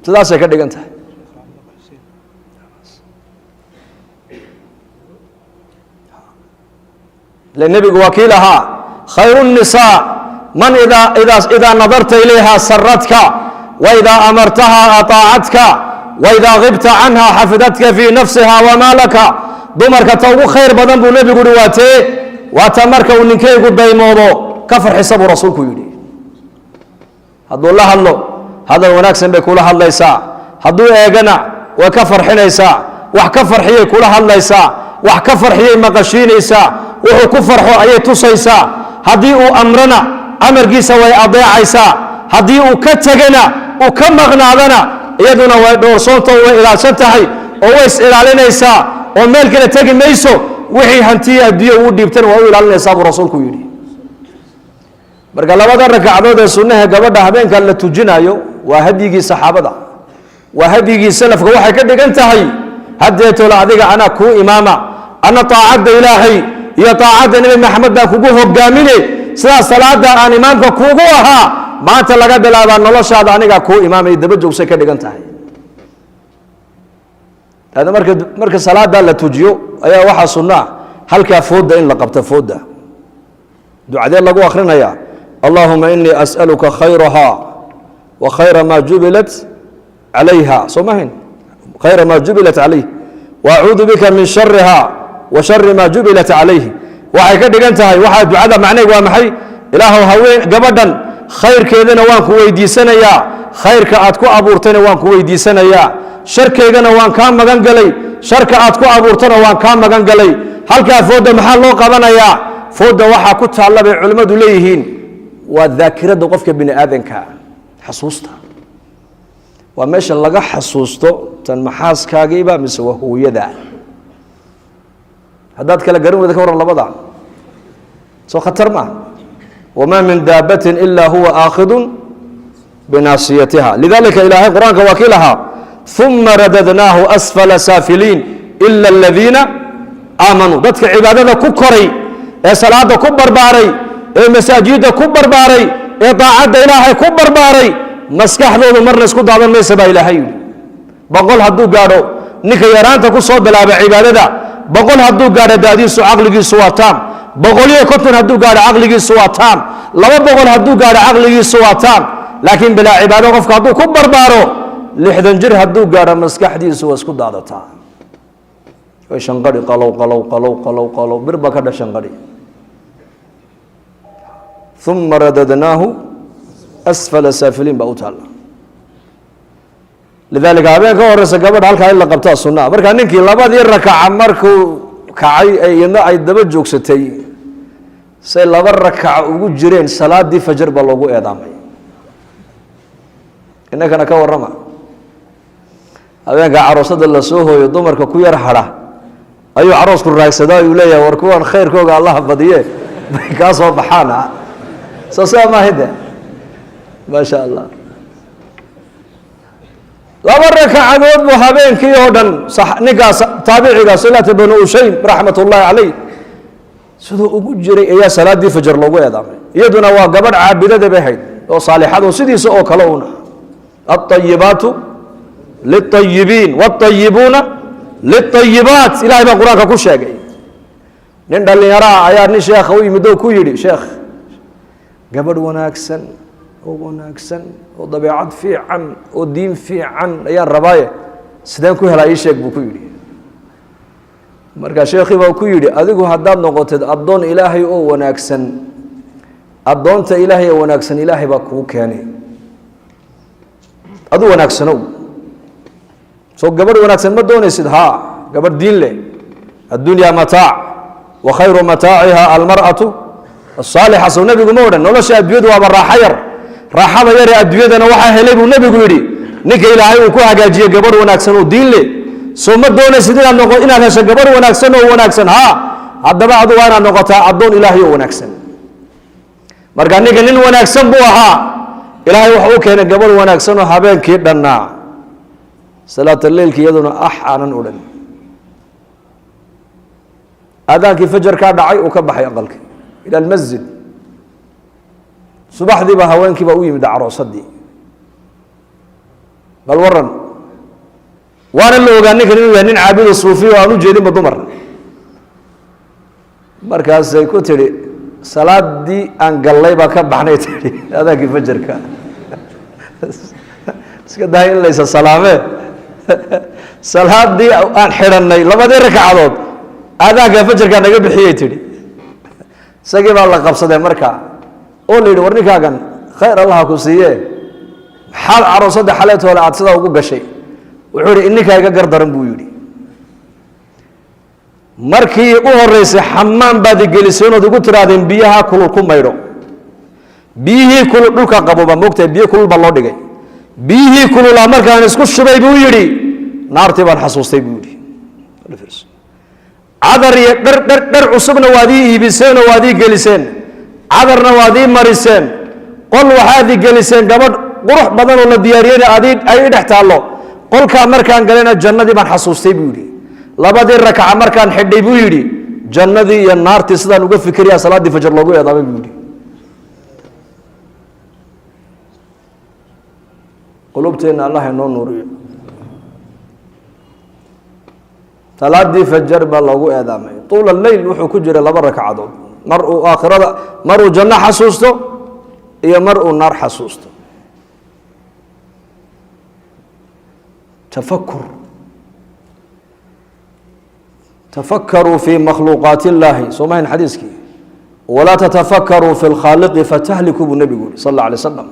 sidaasay ka dhigan tahay nebigu waa kii lahaa khayru الnisaa man idaa nadarta ilayha saradka waidaa amartaha aطaacadka waidaa غibta canha xafidatka fii nafsiha wamaa laka dumarka ta ugu khayr badan buu nebigu uhi waatee waata marka uu ninkaygu daymoodo ka farxisa buu rasuulku yidhi hadduu la hadlo hadal wanaagsan bay kula hadlaysaa hadduu eegana way ka farxinaysaa wax ka farxiyay kula hadlaysaa wax ka farxiyay maqashiinaysaa wuxuu ku farxo ayay tusaysaa haddii uu amrana amarkiisa way adeecaysaa haddii uu ka tegana uu ka maqnaadana iyaduna way dhowrsoonto way ilaalsan tahay oo way is ilaalinaysaa oo meel kale tegi mayso wixii hantiya adduunya uu dhiibtana waa u ilaalinaysaa buu rasuulku yidhi marka 2 ragcadood ee sunnaha gabadha habeenka la tujinayo وهديجي صحابة وهديجي سلف وحي كده انتهي هديته لأذيك أنا كو إماما أنا طاعد إلهي يا طاعد النبي محمد كوجوه قامني سلا صلاة أنا إمامك كوجوها ما أنت لقى بلا أن الله شهد أنا كو إمامي دبج وسكت دقنتها هذا مركز صلاة ده لا تجيو أي واحد صنع هل كفود إن لقبت فود دعاء الله آخرنا يا اللهم إني أسألك خيرها وخير ما جبلت عليها صمهن خير ما جبلت عليه وأعوذ بك من شرها وشر ما جبلت عليه waxay ka dhigan tahay waxa ducada macnaheedu waa maxay ilaahow haween gabadhan khayrkeedana waan ku weydiisanayaa khayrka aad ku abuurtayna waan ku weydiisanayaa sharkeedana waan ka magan galay sharka aad ku abuurtana waan ka magan galay halka fooda maxaa loo qabanayaa fooda waxa ku taalabay culimadu leeyihiin waa dhaakirada qofka bini aadanka xasuusta waa meesha laga xasuusto tan maxaaskaagiiba mise waa hooyada هذا كلا قرن وذاك ورا لبضع سو خطر ما وما من دابة إلا هو آخذ بناصيتها لذلك إلهي قرآن وكيلها ثم رددناه أسفل سافلين إلا الذين آمنوا ذاتك عبادة كبري صلاة كبر باري مساجد كبر باري طاعة إلهي كبر باري مسكح ذو مرنا سكود هذا ما يسبى إلهي بقول هدو قالوا نك يران تكون صوت بلا بعبادة بقول هدو قال داديس عقلي سواتام بقولي كنت هدو قال عقلي سواتام لما بقول هدو قال عقلي سواتام لكن بلا عباده قف هدو كبر بارو لحدن جر هدو قال مسكح دي سو اسكو دادتا وشنقري قلو بربا كدا شنقري ثم رددناه اسفل سافلين باوتال لذلك habeen ka horeysa gabadh halka ay la qabtaa sunnah marka ninkii labadii rakaca markuu kacay ayna ay daba joogsatay say laba rakaca ugu jireen salaadii fajr ba loogu eedaamay inagana ka warama habeenka aroosada la soo hooyo dumarka ku yar hara ayuu aroosku raagsadaa uu leeyahay war kuwan khayrkooga Allah badiye ka soo baxana soo ma hada ma sha Allah laba rakacadood buu habeenkii oo dhan ninkaas taabiciga salaat ibn ushaym rahmatullahi alayhi sidoo ugu jiray ayaa salaadii fajr loogu eedaamay iyaduna waa gabadh caabidada bahayd oo saalixad oo sidiisa oo kale una at-tayyibatu lit-tayyibin wat-tayyibuna lit-tayyibat ilaahay baa quraanka ku sheegay nin dhalinyaro ayaa nin sheekh u yimid oo ku yiri sheekh gabadh wanaagsan oo dabeecad fiican oo diin fiican ayaan rabaaye sideen ku helaa ii sheeg buu ku yiri marka sheekhi baa ku yiri adigu haddaad noqotid adoon ilaahay oo wanaagsan adoonta ilaahay oo wanaagsan ilaahay baa kuu keenay adu wanaagsanow soo gabadh wanaagsan ma doonaysid ha gabadh diin leh addunya mataac wa khayru mataa'iha almar'atu as-salihah soo nabigu ma oran nolosha adduunyadu waa raaxo yar raaxada yar ee adduunyadana waxa helay buu nabigu yiri ninka ilaahay uu ku hagaajiyay gabadh wanaagsan oo diin leh soo ma doonaysid inaad hesho gabadh wanaagsan ha haddaba adu waa inaad noqotaa adoon ilaahay oo wanaagsan marka ninka nin wanaagsan buu ahaa ilaahay waxa uu keenay gabadh wanaagsan oo habeenkii dhanna salaat leelkii iyaduna aanan u dhan adaankii fajr ka dhacay oo ka baxay aqalka ila masjid subaxdii ba haweenkii ba u yimid aroosadii bal waran waana la ogaa ninkan inuu yahay nin caabid suufi oo aanu jeedin dumar markaas ay ku tiri salaadii aan galay ba ka baxnay tiri adaankii fajrka iska dahay in laysa salaame salaadii aan xiranay labadii rakacadood adaanka fajrka naga bixiyay tiri sagii baa la qabsaday marka oo leeyahay warninkaagan khayr Allah ku siiyay xal aroosada xaleetooda aad sida ugu gashay wuxuu yiri inninkaaga gardaran buu yiri markii u horeysay xamaam baad geliseen oo ugu tiraadeen biyaha kulul ku maydho biyihii kulul dhulka qabooba moogtay biyo kulul ba loo dhigay biyihii kulul markaan isku shubay buu yiri naartii baan xasuustay buu yiri cadar iyo dhar cusubna waadii iibiseen oo waadii geliseen cadarna waadii mariseen qol waxaad geliseen gabadh qurux badan oo la diyaariyay ay dhex taalo qolka markaan galena jannadii baan xasuustay buu yiri labadii rakaca markaan xidhay buu yiri jannadii iyo naartii sidaan uga fikiraya salaadii fajr loogu eedaamay buu yiri qulubteena allah inoo nuuriyo salaadii fajr baa loogu eedaamay طول الليل wuxuu ku jiray laba rakacadood mar uu aakhirada mar uu janno xasuusto iyo mar uu naar xasuusto تفكروا في مخلوقات الله سمعين حديثك ولا تتفكروا في الخالق فتهلكوا بالنبي صلى الله عليه وسلم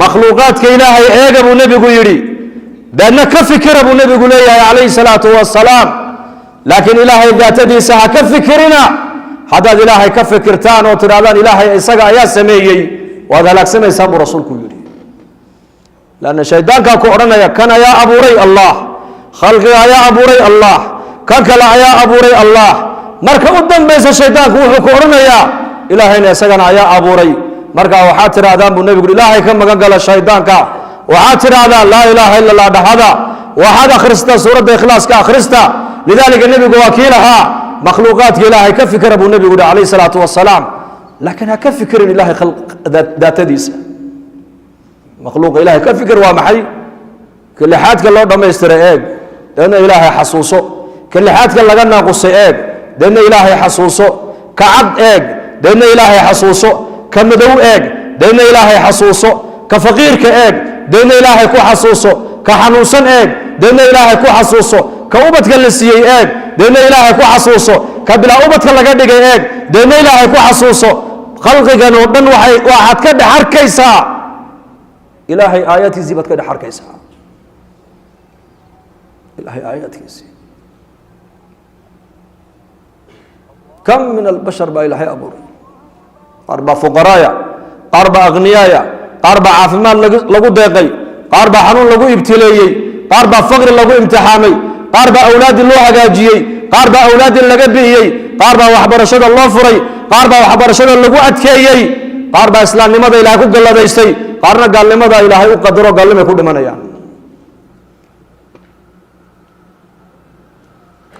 مخلوقات كإلهي ايغا بالنبي يري بأنك فكر بالنبي عليه الصلاة والسلام لكن إلهي ذات دي سها كفكرنا هذا إلهي كفكرتان وترادان إلهي إساقا يا سميي وهذا لك سمي سابو رسولك يري لأن الشيطان كأورنا كان يا أبو ري الله خلقي يا أبو ري الله كلا يا أبو ري الله مركا قدام بيس الشيطان كأورنا يا إلهي إساقنا يا أبو ري مركا وحاتر آدم بالنبي يقول إلهي كم قال الشيطان وحاتر آدم لا إله إلا الله هذا وهذا خرستا سورة إخلاص كأخرستا لذلك النبي وكيلها مخلوقات إلهي كفكر أبو النبي عليه الصلاة والسلام لكن كفكر إلهي خلق ذات ديس مخلوق إلهي كفكر ومحي كل حاد كالله دم يسترئيق لأن إلهي حصوصه كل حاد كالله قلنا قصيئيق لأن إلهي حصوصه كعبد إيق لأن إلهي حصوصه كمدو إيق لأن إلهي حصوصه كفقير كإيق لأن إلهي كو حصوصه كحنوسا إيق لأن إلهي كو حصوصه كأوبتك اللي سيئي إيق دين إلهي كو حصوصه كبلا أوبتك اللي قد إيق دين إلهي كو حصوصه خلقك نودن واحد كده حركيسا إلهي آياتي زيبت كده حركيسا إلهي آياتي زي كم من البشر با إلهي أبوري قاربا فقرايا قاربا أغنيايا قاربا عافمان لغو ديقي قاربا حنون لغو ابتليي قاربا فقر لغو امتحامي قارب أولاد الله هجاجيي قارب أولاد اللي بيي قارب وحبرشد الله فري قارب وحبرشد اللي أتكيي قارب إسلام لماذا إلهي كو قال ديستي قارنا قال لماذا إلهي قدره قال لما يكون من يعني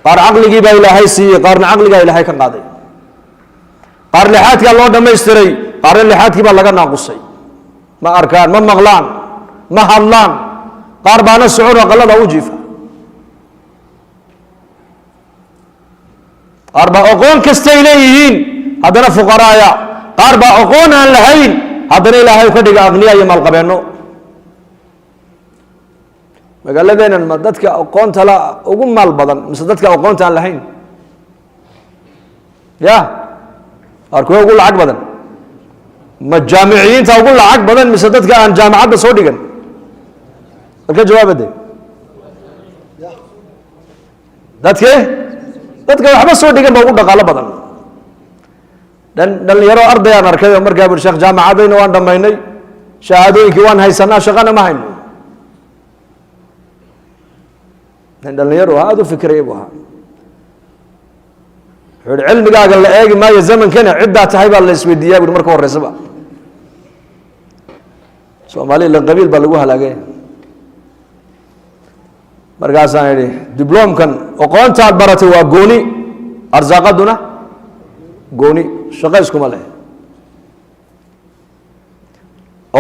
قار عقلي با إلهي سي قارنا عقلي إلهي كان قاضي قار لحاتك الله دم يستري قار لحاتك با لغا ناقصي ما أركان ما مغلان ما هلان قارب أنا السعور وقال له وجيفه قاربا أقون كستيليين هذا فقراء قاربا أقون عن لهين هذا إلهي كدق أغنياء يمال قبينو قال لدينا المددك أقون تلا أقوم مال بدن مسددك أقون عن لهين يا أركو أقول عق بدن ما الجامعيين تقول عق بدن مسددك عن جامعات بصوديقن أركو جواب ده داتك dadka waxba soo dhigan baa ugu dhaqaalo badan dhalinyaro ardayaan arkay oo markaa bir sheekh jaamacadayna waan dhammaynay shahaadooyinkii waan haysanaa shaqana ma hayno dhalinyaro aad u fikraya buu ahaa wuxuu cilmigaaga la eegi maayo zamankana ciddaa tahay baa la isweydiiyaa buu marka horeysaba Soomaaliya la qabiil baa lagu halaagay markaasaan idhi dibloomkan aqoontaad baratay waa gooni arsaaqaduna gooni shaqo iskuma leh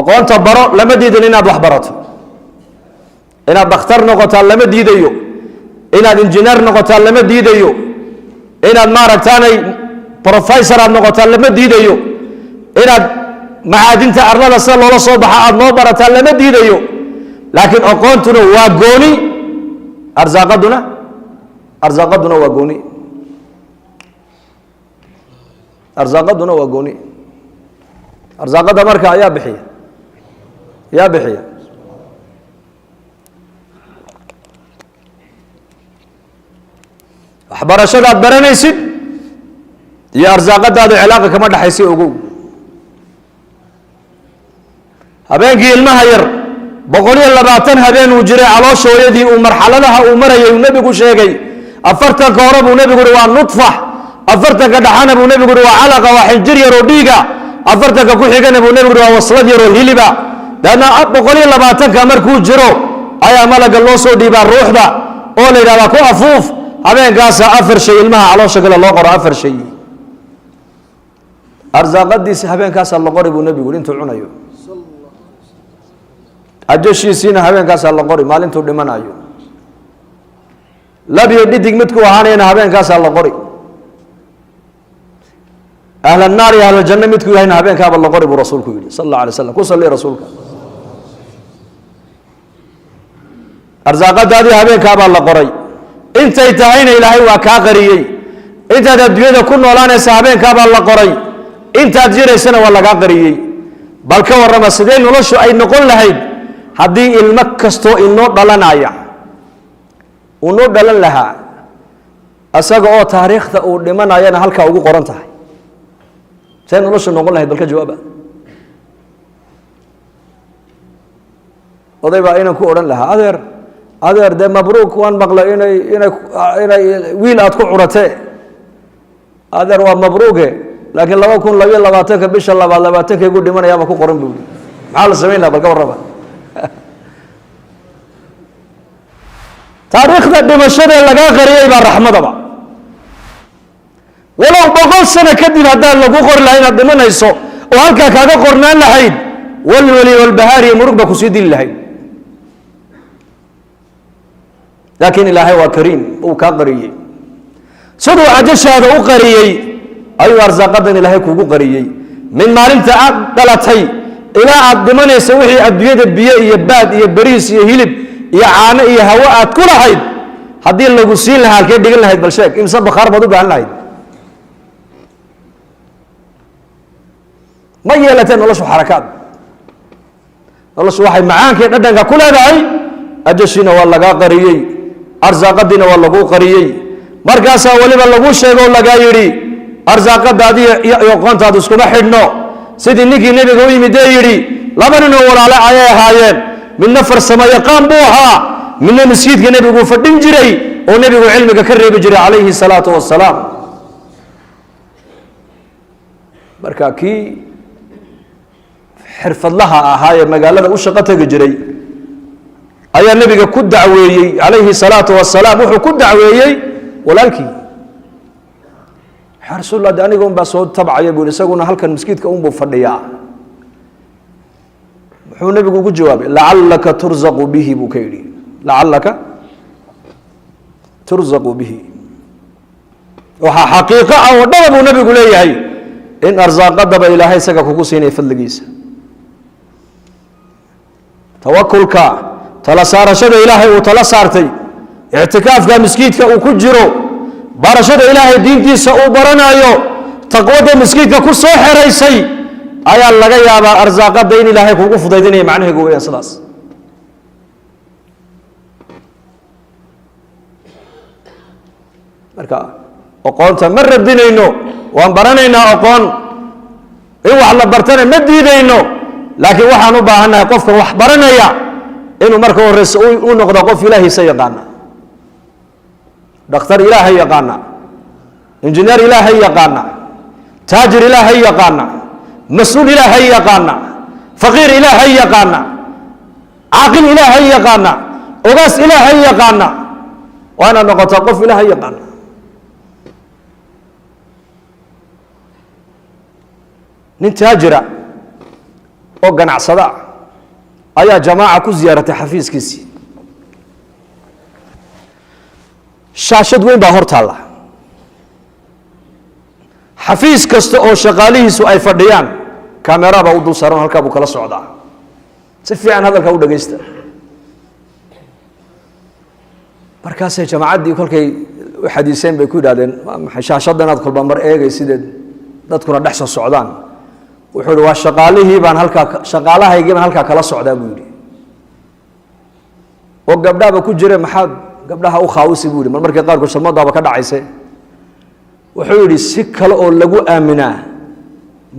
aqoonta baro lama diidan inaad wax barato inaad dhakhtar noqotaa lama diidayo inaad injineer noqotaa lama diidayo inaad maaragtaanay professor aad noqotaa lama diidayo inaad macaadinta arlada sida loola soo baxa aad noo barataa lama diidayo laakiin aqoontuna waa gooni arsaaqaduna waa gooni arsaaqaduna waa gooni arsaaqada marka ayaa bixiya waxbarashadaad baranaysid iyo arsaaqadaada cilaaqa kama dhaxaysa ogow habeenkii ilmaha yar 120 habeen uu jiray calooshooyadii uu marxaladaha uu marayay uu nabigu sheegay 40 hore buu nabigu waa nutfa 40 dhaxana buu nabigu waa calaqa waa xinjir yar oo dhiiga 40 ku xigana buu nabigu waa waslad yar oo hiliba daadna 120 markuu jiro ayaa malaga loo soo dhiibaa ruuxda oo la yidhahdaa ku afuuf habeenkaasa 4 shay ilmaha caloosha gala loo qoro 4 shay arsaaqadiisa habeenkaasa la qori buu nabigu intuu cunayo ajashiisina habeenkaasa la qori maalintuu dhimanayo labiyo dhidig midku ahaanayna habeenkaasa la qori أهل النار يا أهل الجنة متكو هنا هبين كاب الله قرب رسولك يقول صلى الله عليه وسلم كوصل لي رسولك أرزاقات هذه هبين كاب الله قري أنت يتعين إلهي وكاغري أنت تبديد كل ولا ناس هبين كاب الله قري أنت تجري سنة ولا كاغري بل كور رمسدين ولش أي نقول لهيد هذه المكستو النور دلنا يا ونور دلنا لها أساقو تاريخ أو لمن أيانا هلك أو قرنتها سين ولش نقول لهيد بل كجوابه وضيبا إنا كورن لها أدر ده مبروك وان بقلا إنا ويل أتكو عرته أدر ومبروكه لكن لو يكون لو لباتك بيش الله لباتك يقول دي من يا بكو قرن بيقول محل سمينا بالكبر ربا تاريخ ده دمشق لقى قريب الرحمة طبعا ولو بقول سنة كدي هذا لقو قرن لهين دمنا يسوع وهلك كذا قرنان لهين والولي والبهاري مرق بكسيد اللهين لكن إلهي وكريم وكقريي سدو عجش هذا وقريي أيوة أرزاقنا إلهي كوكو قريي من مال أنت دلتي إلى الضمان يسوي الدياد البيئة يباد يبريس يهلب يعاني يهواء كل هيد هذه اللي قصين لها كيف دقل هيد بالشيك إمسان بخار بدو بعن هيد ما يلتين الله شو حركات الله شو واحد معاك يقدر كل هذا أي أجشنا والله قريي أرزاقنا والله قريي مركزا ولي بالله شيء والله قايري أرزاق دادي يقون تادوس كم حدنا سيد النبي نبي قوي مدايري لبنا ولا على عيا هايين من نفر السماء يقام بوها من المسجد النبي قو فدين جري ونبي قو علمك كرر بجري عليه الصلاة والسلام بركاكي حرف الله هاي مقالنا وشقته جري أي النبي كود دعوي عليه الصلاة والسلام وحو كود دعوي ولكن رسول الله داني قوم بصوت تبع يقول يسقون هلك المسجد كأم بفرديا وحو النبي يقول جواب لعلك ترزق به بكيري لعلك ترزق به وحقيقة أو ضرب النبي يقول لي هي إن أرزاق قدب إلهي سكك كوسين يفلقيس توكلك تلا صار شد إلهي وتلا صارتي اعتكاف كان مسجدك وكجرو برشد إلهي دينتي سأوبرنا يو تقوى مسجدك كل صح رئيسي أي الله يا أرزاق دين إلهي كوقف ضيدني معناه قوي يا سلاس مركا أقول تمر الدين إنه وانبرنا إنه أقول إيه على برتنا مدي إنه لكن وحنا بهنا قف وحبرنا يا إنه مركو الرسول ونقد قف إلهي سيقانا دكتور إلهي يقانا إنجنير إلهي يقانا تاجر إلهي يقانا مسؤول إلهي يقانا فقير إلهي يقانا عاقل إلهي يقانا أغاس إلهي يقانا وأنا نقد قف إلهي يقانا نتاجر وقنع صداع أيا جماعة كزيارة حفيز كيسي شاشد وين باهرت الله حفيز كست أو شغاليه سؤال فرديان كاميرا بودو سارون هالك أبو كلا صعدا سفي عن هذا الكود جيست بركاسة جماعة دي كل كي حديثين بيكون هذين شاشدنا ندخل بمر إيه جيسيد نذكر الدحس السعودان وحلو الشغاليه بان هالك شغالها يجيب هالك كلا صعدا بيودي وقبل ده بكون جري محد قبلها أو خاوسي بودي من مركز قارك وشلمات ضابط كذا عيسى وحولي السكة أو لجو آمنة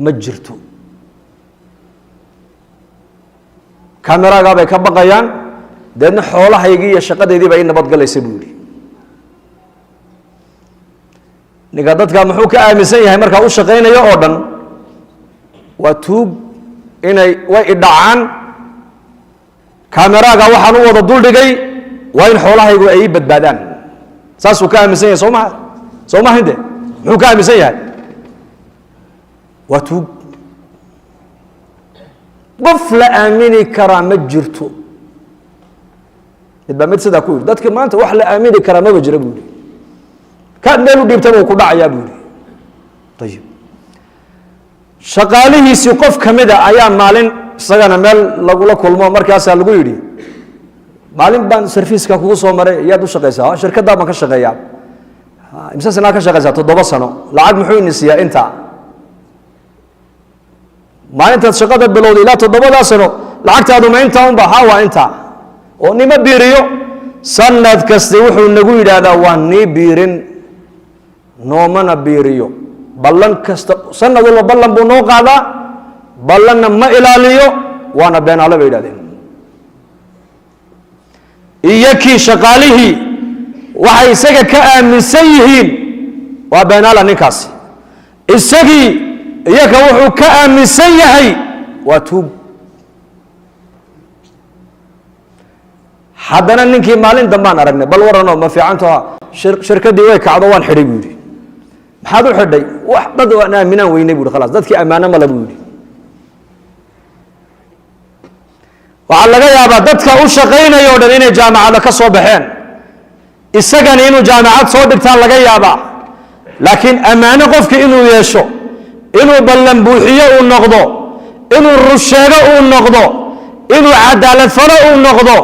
مجرتو كاميرا قابل كبقيان ده حولها يجي الشقة دي بعدين نبض قال يسبودي نقدرت كم حوك آمسين هاي مركز وشقين يا أردن وتوب إني وإدعان kaameraaga waxaan u wada duldhigay waa in xoolahaygu ay ii badbaadaan saasuu ka aaminsan yahay soo maha inte muxuu ka aaminsan yahay waa tuug qof la aamini karaa ma jirto mid baa mid sidaa ku yidhi dadka maanta wax la aamini karaa maba jira buu yidhi kaad meel u dhiibtaba uu ku dhacayaa buu yidhi ayib shaqaalihiisii qof ka mida ayaa maalin isagana meel lagula kulmo markaasaa lagu yidhi maalin baan sarfiiska kugu soo maray yaad u shaqaysaa shirkaddaa baan ka shaqeeyaa imse sanaa ka shaqaysaa 7 sano lacag muxuu ini siiyaa intaa maalintaad shaqada bilowday ilaa 7 sano lacagtaadu ma intaa unba haa waa intaa oo nima biiriyo sanad kasta wuxuu nagu yidhaahdaa waa nii biirin noomana biiriyo ballan kasta sanad walba ballan buu noo qaadaa ballanna ma ilaaliyo waana beenaale bay yidhahdeen iyo kii shaqaalihii waxay isaga ka aaminsan yihiin waa beenaala ninkaasi isagii iyaga wuxuu ka aaminsan yahay waa tuug haddana ninkii maalin dambaan aragnay bal warano ma fiicantaha shirkaddii way kacdo waan xidhay buu yidhi maxaad u xidhay wax dad aan aaminaan weynay buu yidhi khalaas dadkii ammaano male buu yidhi waxaa laga yaabaa dadka u shaqaynaya o dhan inay jaamacada ka soo baxeen isagani inuu jaamacad soo dhigtaa laga yaabaa laakiin ammaano qofki inuu yeesho inuu ballan buuxiyo uu noqdo inuu rusheego uu noqdo inuu cadaalad falo uu noqdo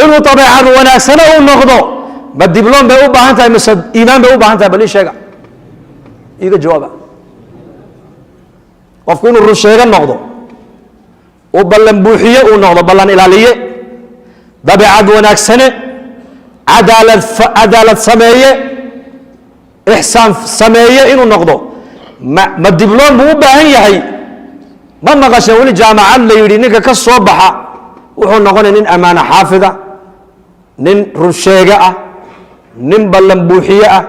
inuu dabeecad wanaagsano uu noqdo ma dibloom bay u baahan tahay mise iimaan bay u baahan tahay bal ii sheega iiga jawaaba qofku inuu rusheego noqdo uu ballan buuxiye uu noqdo ballan ilaaliye dabeecad wanaagsane cadaalad sameeye ixsaan sameeye inuu noqdo ma dibloom buu u baahan yahay ma maqasheen weli jaamacad la yidhi ninka ka soo baxa wuxuu noqonaya nin ammaano xaafida nin rusheege ah nin ballan buuxiye ah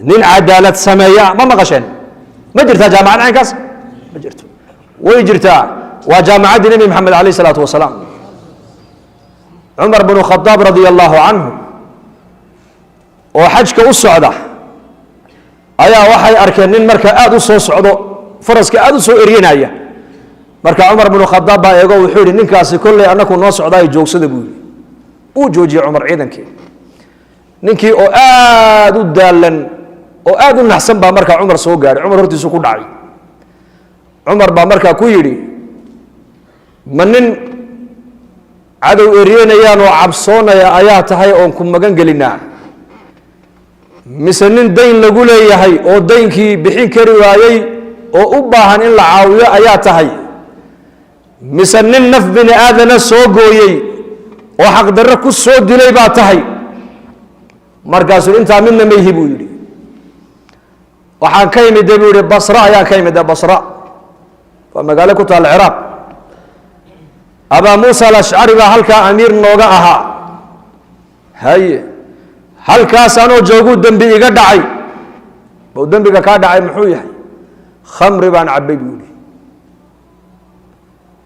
nin cadaalad sameeye ah ma maqasheen ma jirtaa jaamacad caynkaas ma jirto way jirtaa waa jaamacaddii nebi maxamed alayh isalaatu wasalaam cumar bnu khadaab radia allahu canhu oo xajka u socda ayaa waxay arkeen nin marka aada u soo socdo faraska aada u soo eryanaya marka cumar bnu khadaab baa eego wuxuu yihi ninkaasi kolley annaku noo socdaayo joogsada buu yihi uu joojiyey cumar ciidankii ninkii oo aada u daalan oo aada u naxsan baa markaa cumar soo gaadhay cumar hortiisu ku dhacay cumar baa markaa ku yidhi ma nin cadow eryanayaan oo cabsoonaya ayaa tahay oon ku magan gelinaa mise nin dayn lagu leeyahay oo daynkii bixin kari waayey oo u baahan in la caawiyo ayaa tahay mise nin naf bini aadana soo gooyey oo xaqdarro ku soo dilay baa tahay markaasuu intaa midna mayhi buu yidhi waxaan ka imide buu yihi basra ayaan ka imide basra waa magaalo ku taal ciraaq abaa muusa alashcari baa halkaa amiir nooga ahaa haye halkaas anoo jooguu dembi iga dhacay bau dembiga kaa dhacay muxuu yahay khamri baan cabbay buu yihi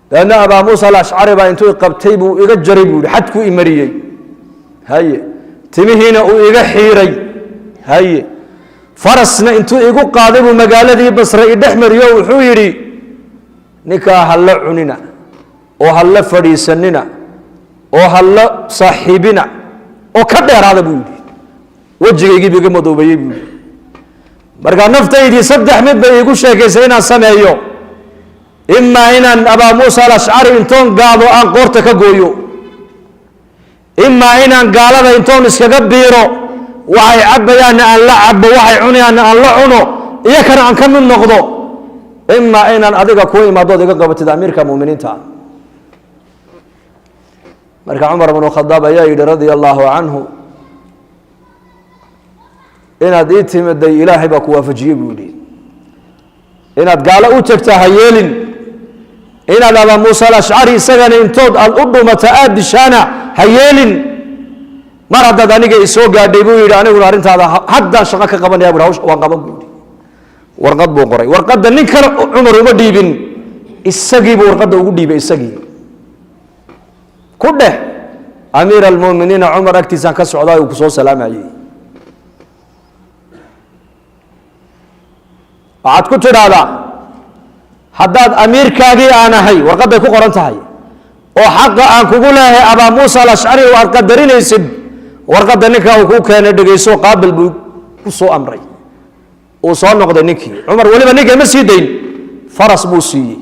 dabeedna abaa muusa alashcari baa intuu qabtay buu iga jaray buu yihi xadkuu imariyey haye timihiina uu iga xiiray haye farasna intuu igu qaaday buu magaaladii basre i dhex mariyo wuxuu yidhi ninkaa halla cunina oo halla fadhiisanina oo halla saaxiibina oo ka dheeraada buu yidhi wejigaygiibu iga madoobeeyey buu yidhi markaa naftaydii 3 mid bay iigu sheekaysay inaan sameeyo imaa inaan abaa muusa alashcari intoon gaado aan qoorta ka gooyo imaa inaan gaalada intoon iskaga biiro waxay cabbayaanna aan la cabbo waxay cunayaanna aan la cuno iyo kana aan ka mid noqdo imaa inaan adiga kuu imaadood iga qabatid amiirka muminiinta marka cumar bnu khadaab ayaa yidhi radia allaahu canhu inaad ii timiday ilaahay baa ku waafajiyey buu yidhi inaad gaalo u tagta ha yeelin inaad abaa muusa alashcari isagana intood aad u dhumata aada dishaana ha yeelin mar haddaad aniga isoo gaadhay buu yidhi aniguna arrintaada haddaan shaqo ka qabanaya bu hawsha waan qaban buu yidhi warqad buu qoray warqadda nin kale cumar uma dhiibin isagiibuu warqadda ugu dhiibay isagii ku dheh amiir almu'miniina cumar agtiisaan ka socdaa uu ku soo salaamayay waxaad ku tidhaahdaa haddaad amiirkaagii aan ahay warqadday ku qoran tahay oo xaqa aan kugu leeyahay abaa muusa alashcari oo aad qadarinaysid warqadda ninkaa uu kuu keenay dhegayso qaabil buu ku soo amray uu soo noqday ninkii cumar weliba ninka ma sii dayn faras buu siiyey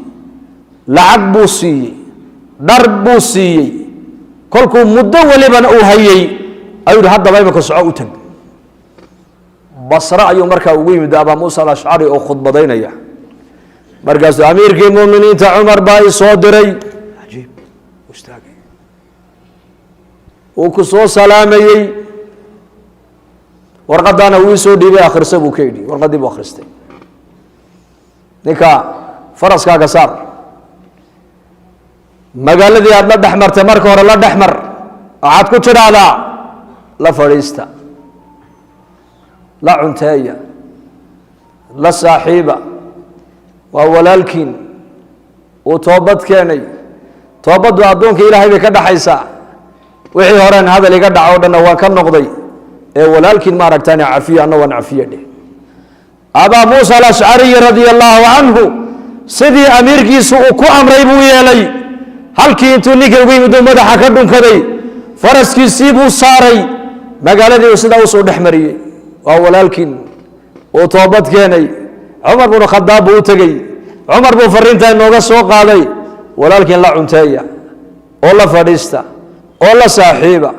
lacag buu siiyey dhar buu siiyey kolkuu muddo welibana uu hayay ayuu yidhi haddaba imika soco u tag basre ayuu markaa ugu yimid abaa muusa alashcari oo khudbadaynaya markaasuu amiirkii mu'miniinta cumar baa i soo diray ajiib ustaagay uu ku soo salaamayey warqadaana uu soo dhiibay akhrisa buu ka yidhi warqadii buu akhristay ninka faraskaaga saar magaaladii aad la dhex martay marka hore la dhex mar waxaad ku tidhaahdaa la fadhiista la cunteeya la saaxiiba waa walaalkiin uu toobad keenay toobaddu addoonka ilaahay bay ka dhaxaysaa wixii horeen hadal iga dhaco o dhanna waan ka noqday ee walaalkiin ma aragtaan cafiye anna waan cafiye dheh abaa muusa alashcariy radia allaahu canhu sidii amiirkiisu uu ku amray buu yeelay halkii intuu ninka ugu yimid uu madaxa ka dhunkaday faraskiisii buu saaray magaaladii uu sidaa usoo dhex mariyey waa walaalkiin uu toobad keenay cumar bnu khadaab buu u tegey cumar buu fariintaa inooga soo qaaday walaalkiin la cunteeya oo la fadhiista oo la saaxiiba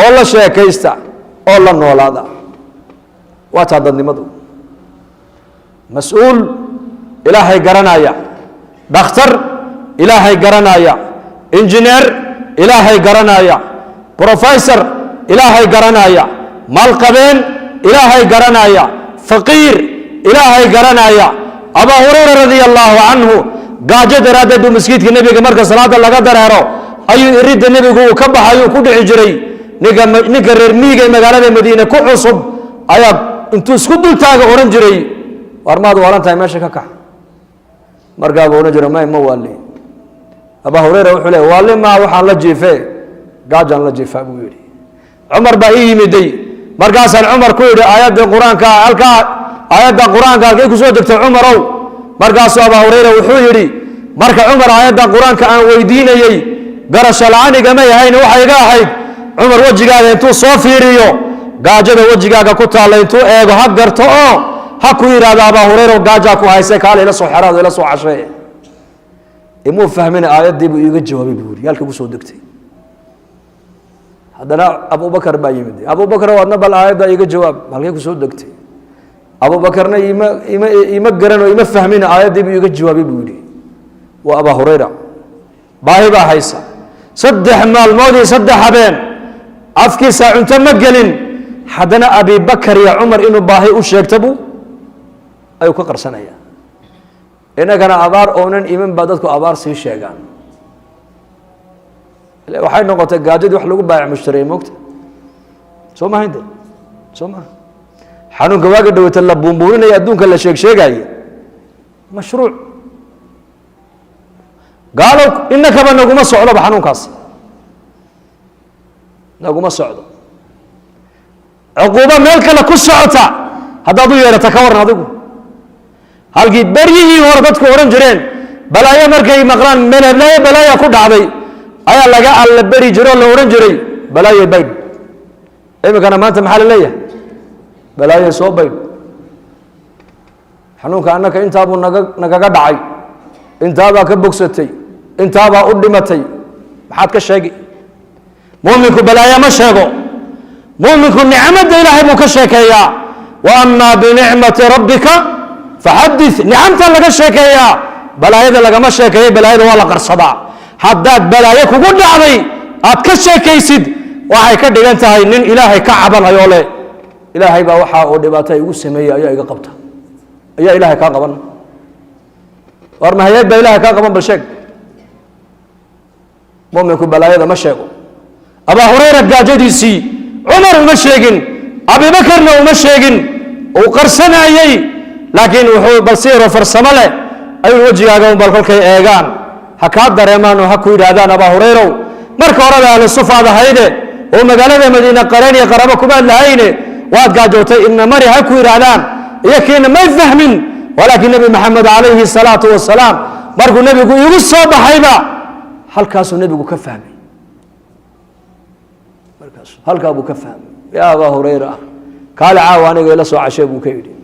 oo la sheekaysta oo la noolaada waa taa dadnimadu mas-uul ilaahay garanaya dhakhtar ilaahay garanaya injineer ilaahay garanaya professor ilaahay garanaya maalqabeen ilaahay garanaya faqiir ilaahay garanaya abaa hurayra radia allaahu canhu gaajo daraaddeed buu masjidka nebiga marka salaada laga dareero ayuu iridda nebigu uu ka baxayuu ku dhici jiray ninka reer miyiga ee magaalada madiine ku cusub ayaa intuu isku dultaaga odhan jiray war maad waalan tahay meesha ka kax markaabuu odhan jiray ma waali abaa hurayra wuxuu leey waali maa waxaan la jiifee gaajaan la jiifaa buu yidhi cumar baa ii yimiday markaasaan cumar ku yidhi aayadda qur-aanka halkaa aayadda qur-aanka halkay ku soo degtay cumarow markaasuu abaa hurayra wuxuu yidhi marka cumar aayadda qur-aanka aan weydiinayey garasho la-aan igama yahayna waxay iga ahayd cumar wejigaaga intuu soo fiiriyo gaajada wejigaaga ku taalla intuu eego ha garto oo ha ku yidhaahdo abaa hurayra gaajaa ku hayse kaale ila soo xeraado ila soo cashee imuu fahmin aayaddii buu iiga jawaabay buu yidhi halka ku soo degtay haddana abubakar baa yimid abubakar waadna bal aayadda iiga jawaab halkay ku soo degtay abubakarna ima garan oo ima fahmin aayaddii buu iiga jawaabay buu yidhi waa abaa hurayra baahi baa haysa 3 maalmood iyo 3 habeen afkiisa cunto ma gelin haddana abibakar iyo cumar inuu baahi u sheegta buu ayuu ka qarsanaya inagana abaar oonan iman baa dadku abaar sii sheegaan waxay noqotay gaajadii wax lagu baayac mushtaray moogta soo maha inte soo maha xanuunka waaga dhawata la buunbuuninaya adduunka la sheegaaye mashruuc gaalow inakaba naguma socdoba xanuunkaas naguma socdo cuquubo meel kale ku socota haddaad u yeerata ka waran adigu halkii beryihii hore dadku odhan jireen balaayo markay maqlaan meleblayo balaaya ku dhacday ayaa laga alla beri jiro oo la odhan jiray balaayo baydh iminkana maanta maxaa la leeyahay balaayo soo baydh xanuunka annaka intaabuu nagaga dhacay intaabaa ka bogsatay intaabaa u dhimatay maxaad ka sheegi muminku balaayo ma sheego muminku nicmadda ilaahay buu ka sheekeeyaa wa amaa binicmati rabbika faxadith nicamta laga sheekeeyaa balaayada lagama sheekeeyo balaayada waa la qarsadaa haddaad balaayo kugu dhacday aad ka sheekaysid waxay ka dhigan tahay nin ilaahay ka cabanayoo leh ilaahay baa waxaa oo dhibaato igu sameeyey ayaa iga qabta ayaa ilaahay kaa qaban war mahayeed baa ilaahay kaa qaban bal sheeg muminku balaayada ma sheego abaa hurayra gaajadiisii cumar uma sheegin abibakarna uma sheegin uu qarsanayey laakiin wuxuu bal siiro farsamo leh ayuu wejigaaga bal kolkay eegaan ha kaa dareemaan oo ha ku yidhaahdaan abaa hurayrow marka horeba ahlu sufaad ahayde oo magaalada madiina qareen iyo qarabo kuma lahayne waad gaajootay ibna mari ha ku yiraahdaan iyakiina ma fahmin walaakin nabi maxamed calayhi salaatu wasalaam markuu nabigu igu soo baxayba halkaasuu nabigu ka fahmay halkaa buu ka fahmay yaa abaa hurayra kaale caawa aniga ila soo cashee buu ka yidhi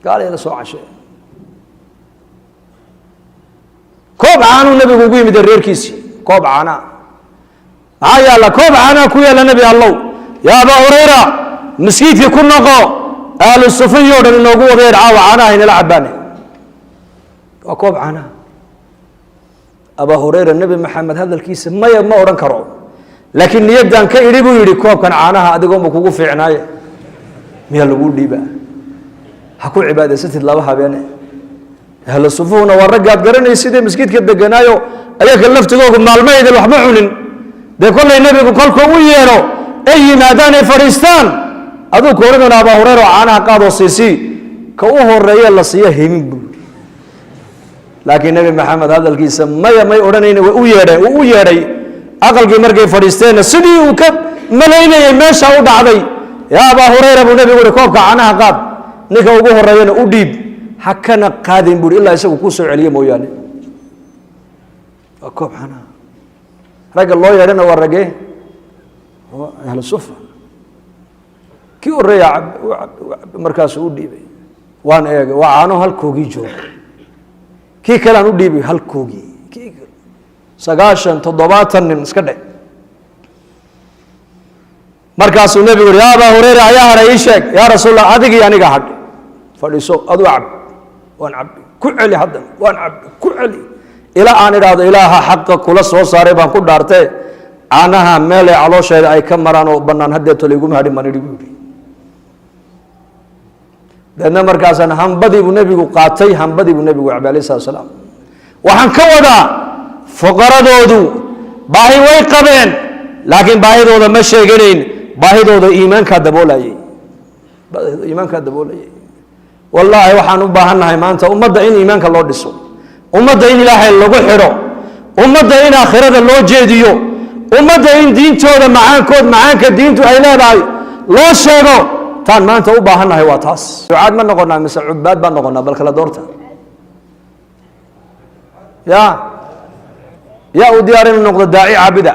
kaale ila soo cashee koob caanuu nabigu ugu yimid reerkiisii koob caanaa maxaa yaalla koob caanaa ku yaalla nebi allow yaa abaa hurayra مسكيتي كنقو أهل الصفية ودن نوقو غير عاوة عناه إنلا عباني وكوب عناه أبا هريرة النبي محمد هذا الكيس ما ورن كرو لكن يبدأ أن كيريبو يري كوب كان عناها أدقوم بكوكو في عناية ميا اللي قول لي بقى حكو عبادة ست الله بها بياني أهل الصفوة ونورقات قرن يسيدي مسكيت كده قنايو أياك اللفت قوكم مع الميد الوحمعون ده كل النبي كلكم وييرو أي مادان فريستان أدو كوردنا أبا هريرة عنها قادو سيسي كأوه الرئي الله سيهم لكن النبي محمد هذا الكيس ما يورنين ويري أقل مرقي فريستان سدي وكب ملايين يمشى ودعدي يا أبا هريرة أبو النبي وركوبك عنها قاد نيك أوه الرئي أديب حكنا قادم بور إلا يسوي كوسع عليه موياني أكوب عنها رجل الله يرنا ورجيه أهل الصفة كي الرياع مركز ودي بي وان إيه وعنو هالكوجي جو كي كلام ودي بي هالكوجي كي سجاشن تضباطا نسكده مركز النبي يقول يا أبا هريرة يا رئيسك يا رسول الله أديك يعني قاعد فليسو أدو عب وان عب كل علي حدا وان عب كل علي إلى أن هذا إله حق كل صوص صار بان كل دارته عنها مالي على شيء أي كم مرة وبنان هديت ليقوم هذه من يقولي لأن مركزنا هم بدي بنبي قاتي هم بدي بنبي عليه الصلاة والسلام وحن كودا فقراء دودو باهي ويقبين لكن باهي دودو مشي قرين باهي دودو إيمان كدبولاي إيمان كدبولاي والله وحن باهنا إيمان تا أمد إن إيمان كالله دسو أمد إن إله الله حرو أمد إن آخرة الله جديو أمد إن دين تودا معانك دين تو أيلا باي لا شيء تان ما أنت أباهنا هي واتاس عاد ما نقولنا مثل عباد ما نقولنا بل كلا دورته يا وديار النقطة داعي عابدة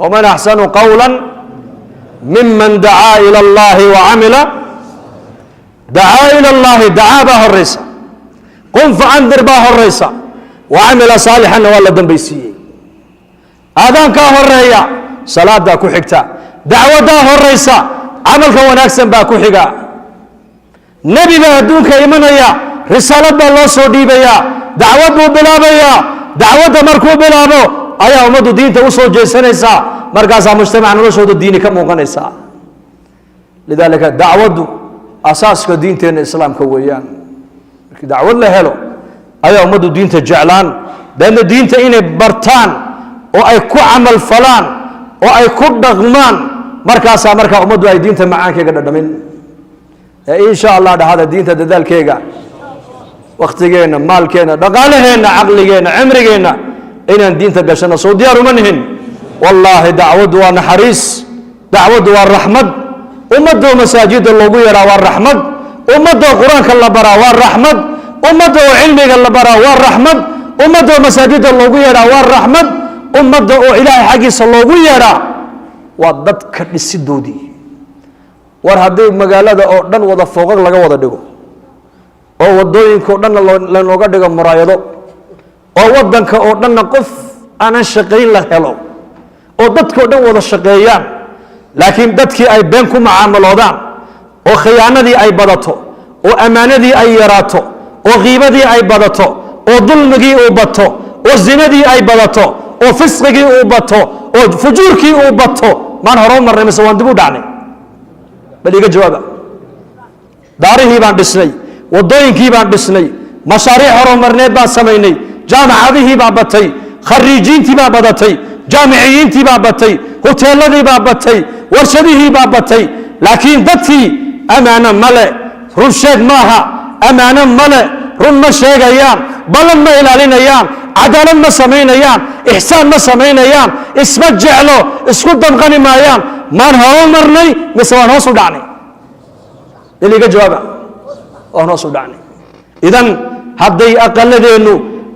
ومن أحسن قولا ممن دعا إلى الله وعمل دعا إلى الله دعا به الرئيسة قم فأنذر به الرئيسة وعمل صالحا ولا دنبيسي آذان كاه الرئية صلاة دا كحكتا دعوة دا الرئيسة عمل كوناكسن با كحكا نبي با دونك إيمانيا رسالة با الله سودي بيا دعوة بو بلابيا دعوة مركو بلابو أيا أمدو دين توصل جيسانيسا مركزا مجتمع نرسو دو ديني كموغانيسا لذلك دعوة أساس كدين تين الإسلام كويان دعوة الله هلو أيا أمدو دين تجعلان لأن دين تيني برتان وأي كو عمل فلان وأي كو دغمان مركزا مركا أمدو أي دين تمعان كيغا دمين إن شاء الله هذا دين تدال كيغا وقتينا مالكينا دقالهنا عقلينا عمرينا إن الدين تقشنا صوديار منهن والله دعوة ونحريس دعوة والرحمة أمدو مساجد الله يرى والرحمة أمدو قرآن الله برا والرحمة أمدو علمي الله برا والرحمة أمدو مساجد الله يرى والرحمة أمدو إلهي حقيس الله يرى وضدك السدودي ورهدي مقالة أردن وضا فوقك لغا وضا ديقو oo wadooyinka oo dhan la nooga dhigo muraayado oo wadanka oo dhan qof aan shaqeyn la helo oo dadka oo dhan wada shaqeeyaan laakiin dadkii ay been ku macaamiloodaan oo khiyaanadii ay badato oo amaanadii ay yaraato oo qiibadii ay badato oo dulmigii uu bato oo zinadii ay badato oo fisqigii uu bato oo fujuurkii uu bato maan hore marnay mise waan dib u dhacnay bal iga jawaaba daarihii baan dhisnay wadooyinkii baan dhisnay mashaariic horumarneed baan samaynay jaamacadihii baa batay khariijiintii baa badatay jaamiciyiintii baa batay hoteeladii baa batay warshadihii baa batay laakiin dadkii amaano male run sheeg maaha amaano male run ma sheegayaan ballan ma ilaalinayaan cadaalad ma samaynayaan, ixsaan ma samaynayaan, isma jeclo, isku damqani maayaan. maan horu marnay mise waan hoos u dhacnay? iliga jawaaba, waan hoos u dhacnay. idan hadday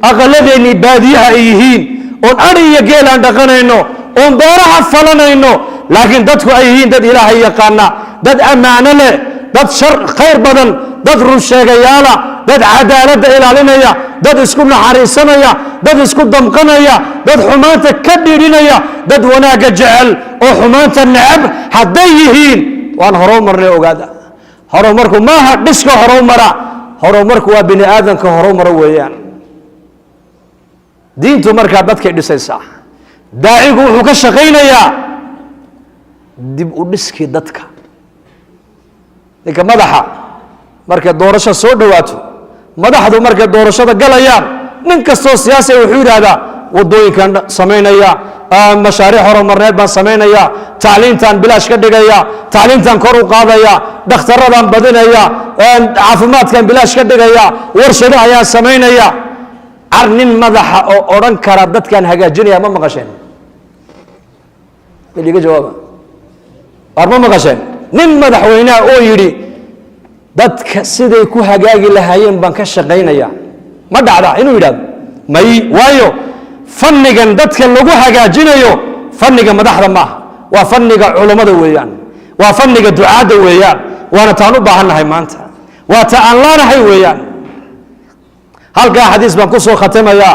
aqaladeennii baadiyaha ay yihiin, oon ari iyo geel aan dhaqanayno, oon beeraha falanayno, laakiin dadku ay yihiin dad ilaahay yaqaana, dad ammaano leh, dad khayr badan, dad run sheegayaala, dad cadaaladda ilaalinaya, dad isku naxariisanaya, dad isku damqanaya, dad xumaanta ka dhiidhinaya, dad wanaagga jecel oo xumaanta necab hadday yihiin, waan horow marnay. ogaada, horumarku maaha dhiska horow mara, horumarku waa bini aadamka horow maro weeyaan. diintu markaa dadkay dhisaysaa, daacigu wuxuu ka shaqaynayaa dib u dhiskii dadka. ninka madaxa markay doorasho soo dhowaato, madaxdu markay doorashada galayaan, nin kastoo siyaasi wuxuu yidhaahdaa wadooyinkan samaynaya, mashaariic horumarneed baan samaynaya, tacliintaan bilaash ka dhigaya, tacliintaan kor u qaadaya, dhakhtaradaan badinaya, caafimaadkaan bilaash ka dhigaya, warshado ayaan samaynaya. car nin madaxa oo odhan kara dadkaan hagaajinaya ma maqasheen? iga jawaaba, war ma maqasheen nin madaxweynaha oo yidhi dadka siday ku hagaagi lahaayeen baan ka shaqaynaya? ma dhacda inuu yidhahdo? may. waayo fannigan dadka lagu hagaajinayo fanniga madaxda maaha, waa fanniga culammada weeyaan, waa fanniga ducaadda weeyaan, waana taan u baahannahay maanta, waa ta aan laanahay weeyaan. halkaa xadiis baan ku soo khatimaya.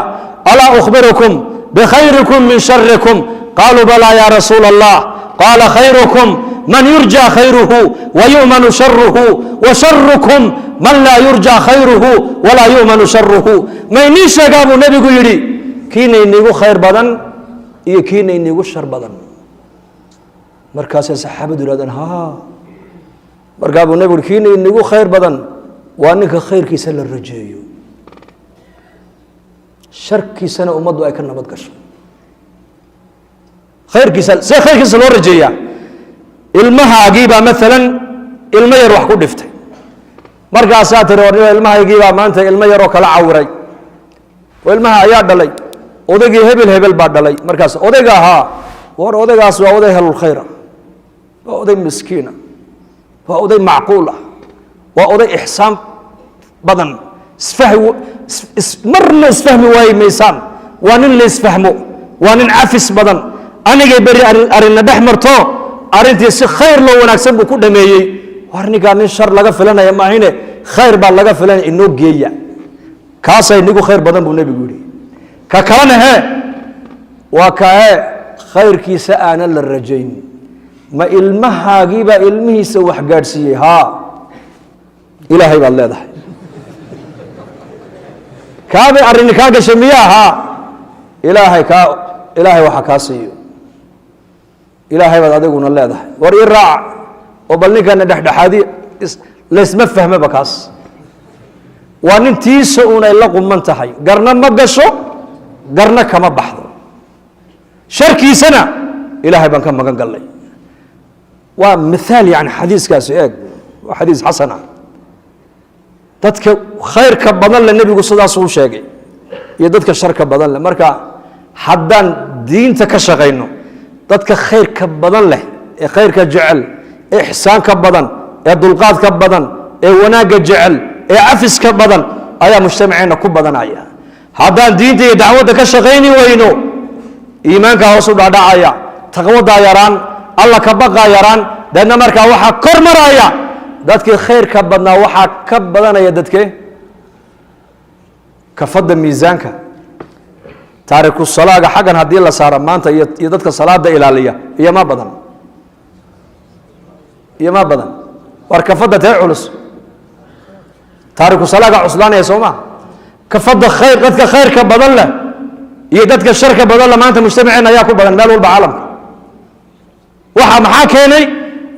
alaa ukhbirukum bikhayrikum min sharikum? qaaluu balaa ya rasuula allah. qaala khayrukum man yurja khayruhu wa yu'manu sharuhu, wa sharukum man laa yurja khayruhu walaa yu'manu sharuhu. maynii sheegaa buu nebigu yidhi kiina iniigu khayr badan iyo kiina iniigu shar badan. markaasay saxaabadu yidhahdeen ha. markaa buu nebigu yidhi kiina iniigu khayr badan waa ninka khayrkiisa la rajeeyo, sharkiisana ummaddu ay ka nabad gasho. khayrkiisa loo rajeeyaa. ilmahaagiibaa maalan ilmo yar wax ku dhiftay, markaasaa tiri war ilmahaygiibaa maanta ilmo yaroo kala cawiray, oo ilmaha ayaa dhalay, odaygii hebel baa dhalay. markaas odayga ahaa, war odaygaas waa oday helulkhayra, waa oday miskiina, waa oday macquul ah, waa oday ixsaan badan, marna isfahmi waayi maysaan, waa nin la isfahmo, waa nin cafis badan. anigay beri arrinna dhex marto, arrintii si khayr loo wanaagsan buu ku dhameeyey. war ninkaa nin shar laga filanaya maahine khayr baa laga filanaya, inoo geeya. kaasay nigu khayr badan buu nebigu yidhi. ka kalena waa kae khayrkiisa aanan la rajayn. ma ilmahaagiibaa ilmihiisa wax gaadhsiiyey? haa. ilaahay baad leedahay, kaabay arrini kaa gashay miya? haa. ilaahay waxa kaa siiyo, ilaahay baad adiguna leedahay. war ii raaca oo bal ninkana dhexdhexaadi laysma fahmaba. kaas waa nin tiisa unay la quman tahay, garna ma gasho, garna kama baxdo. sharkiisana ilaahay baan ka magan gallay. waa mithaal yani xadiiskaasi, eeg waa xadiis xasan ah. dadka khayrka badan le nebigu sidaasuu sheegay, iyo dadka sharka badan leh. marka haddaan diinta ka shaqayno, dadka khayrka badan leh ee khayrka jecel, ee ixsaanka badan, ee dulqaadka badan, ee wanaagga jecel, ee cafiska badan ayaa mujtamaceenna ku badanaya. haddaan diinta iyo dacwadda ka shaqayni weyno, iimaanka hoos u dhadhacaya, taqwadaa yaraan, alla ka baqaa yaraan, deedna markaa waxaa kor maraya dadkii khayrka badnaa, waxaa ka badanaya dadke kafadda miisaanka. taariku salaaga xaggan haddii la saaro maanta iyo dadka salaada ilaaliya iyo ma badan, war kafadda tee culus. taariku salaaga cuslaanaya soo ma? kafadda khayr, dadka khayrka badan leh iyo dadka sharka badan leh maanta mujtamaceen ayaa ku badan meel walba caalamka. waxa maxaa keenay?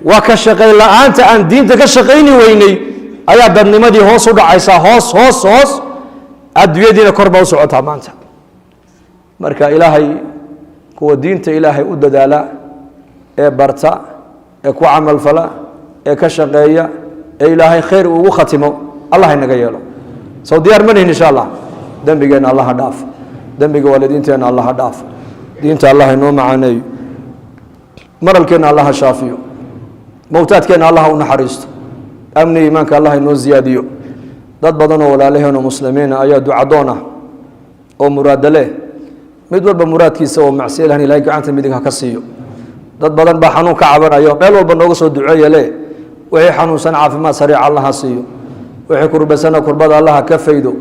waa ka shaqayn la-aanta aan diinta ka shaqayni weynay ayaa dadnimadii hoos u dhacaysaa, hoos adduunyadiina kor baa u socotaa maanta. marka ilaahay kuwa diinta ilaahay u dadaala, ee barta, ee ku camalfala, ee ka shaqeeya, ee ilaahay khayr ugu khatimo, allah inaga yeelo. soo diyaar ma nihin insha allah. dembigeenna allah ha dhaaf, dembiga waalidiinteena allah ha dhaaf diinta allah inoo macaaneeyo maralkeenna allah ha shaafiyo mowtaadkeenna allah ha u naxariisto amni iimaanka allah inoo ziyaadiyo dad badan oo walaalaheenoo muslimiina ayaa ducadoon ah oo muraado leh mid walba muraadkiisa oo macsiyo lahan ilaahay gacanta midig ha ka siiyo dad badan baa xanuun ka cabanayo meel walba nooga soo duceeya le wixii xanuunsan caafimaad sariica allah ha siiyo wixii kurbasana kurbada allah ha ka faydo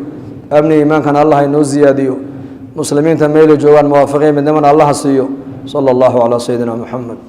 amni iimaankana allah inoo ziyaadiyo muslimiinta meelay joogaan muwaafiqiin midnimana allah ha siiyo sala allahu calaa sayidina muxamed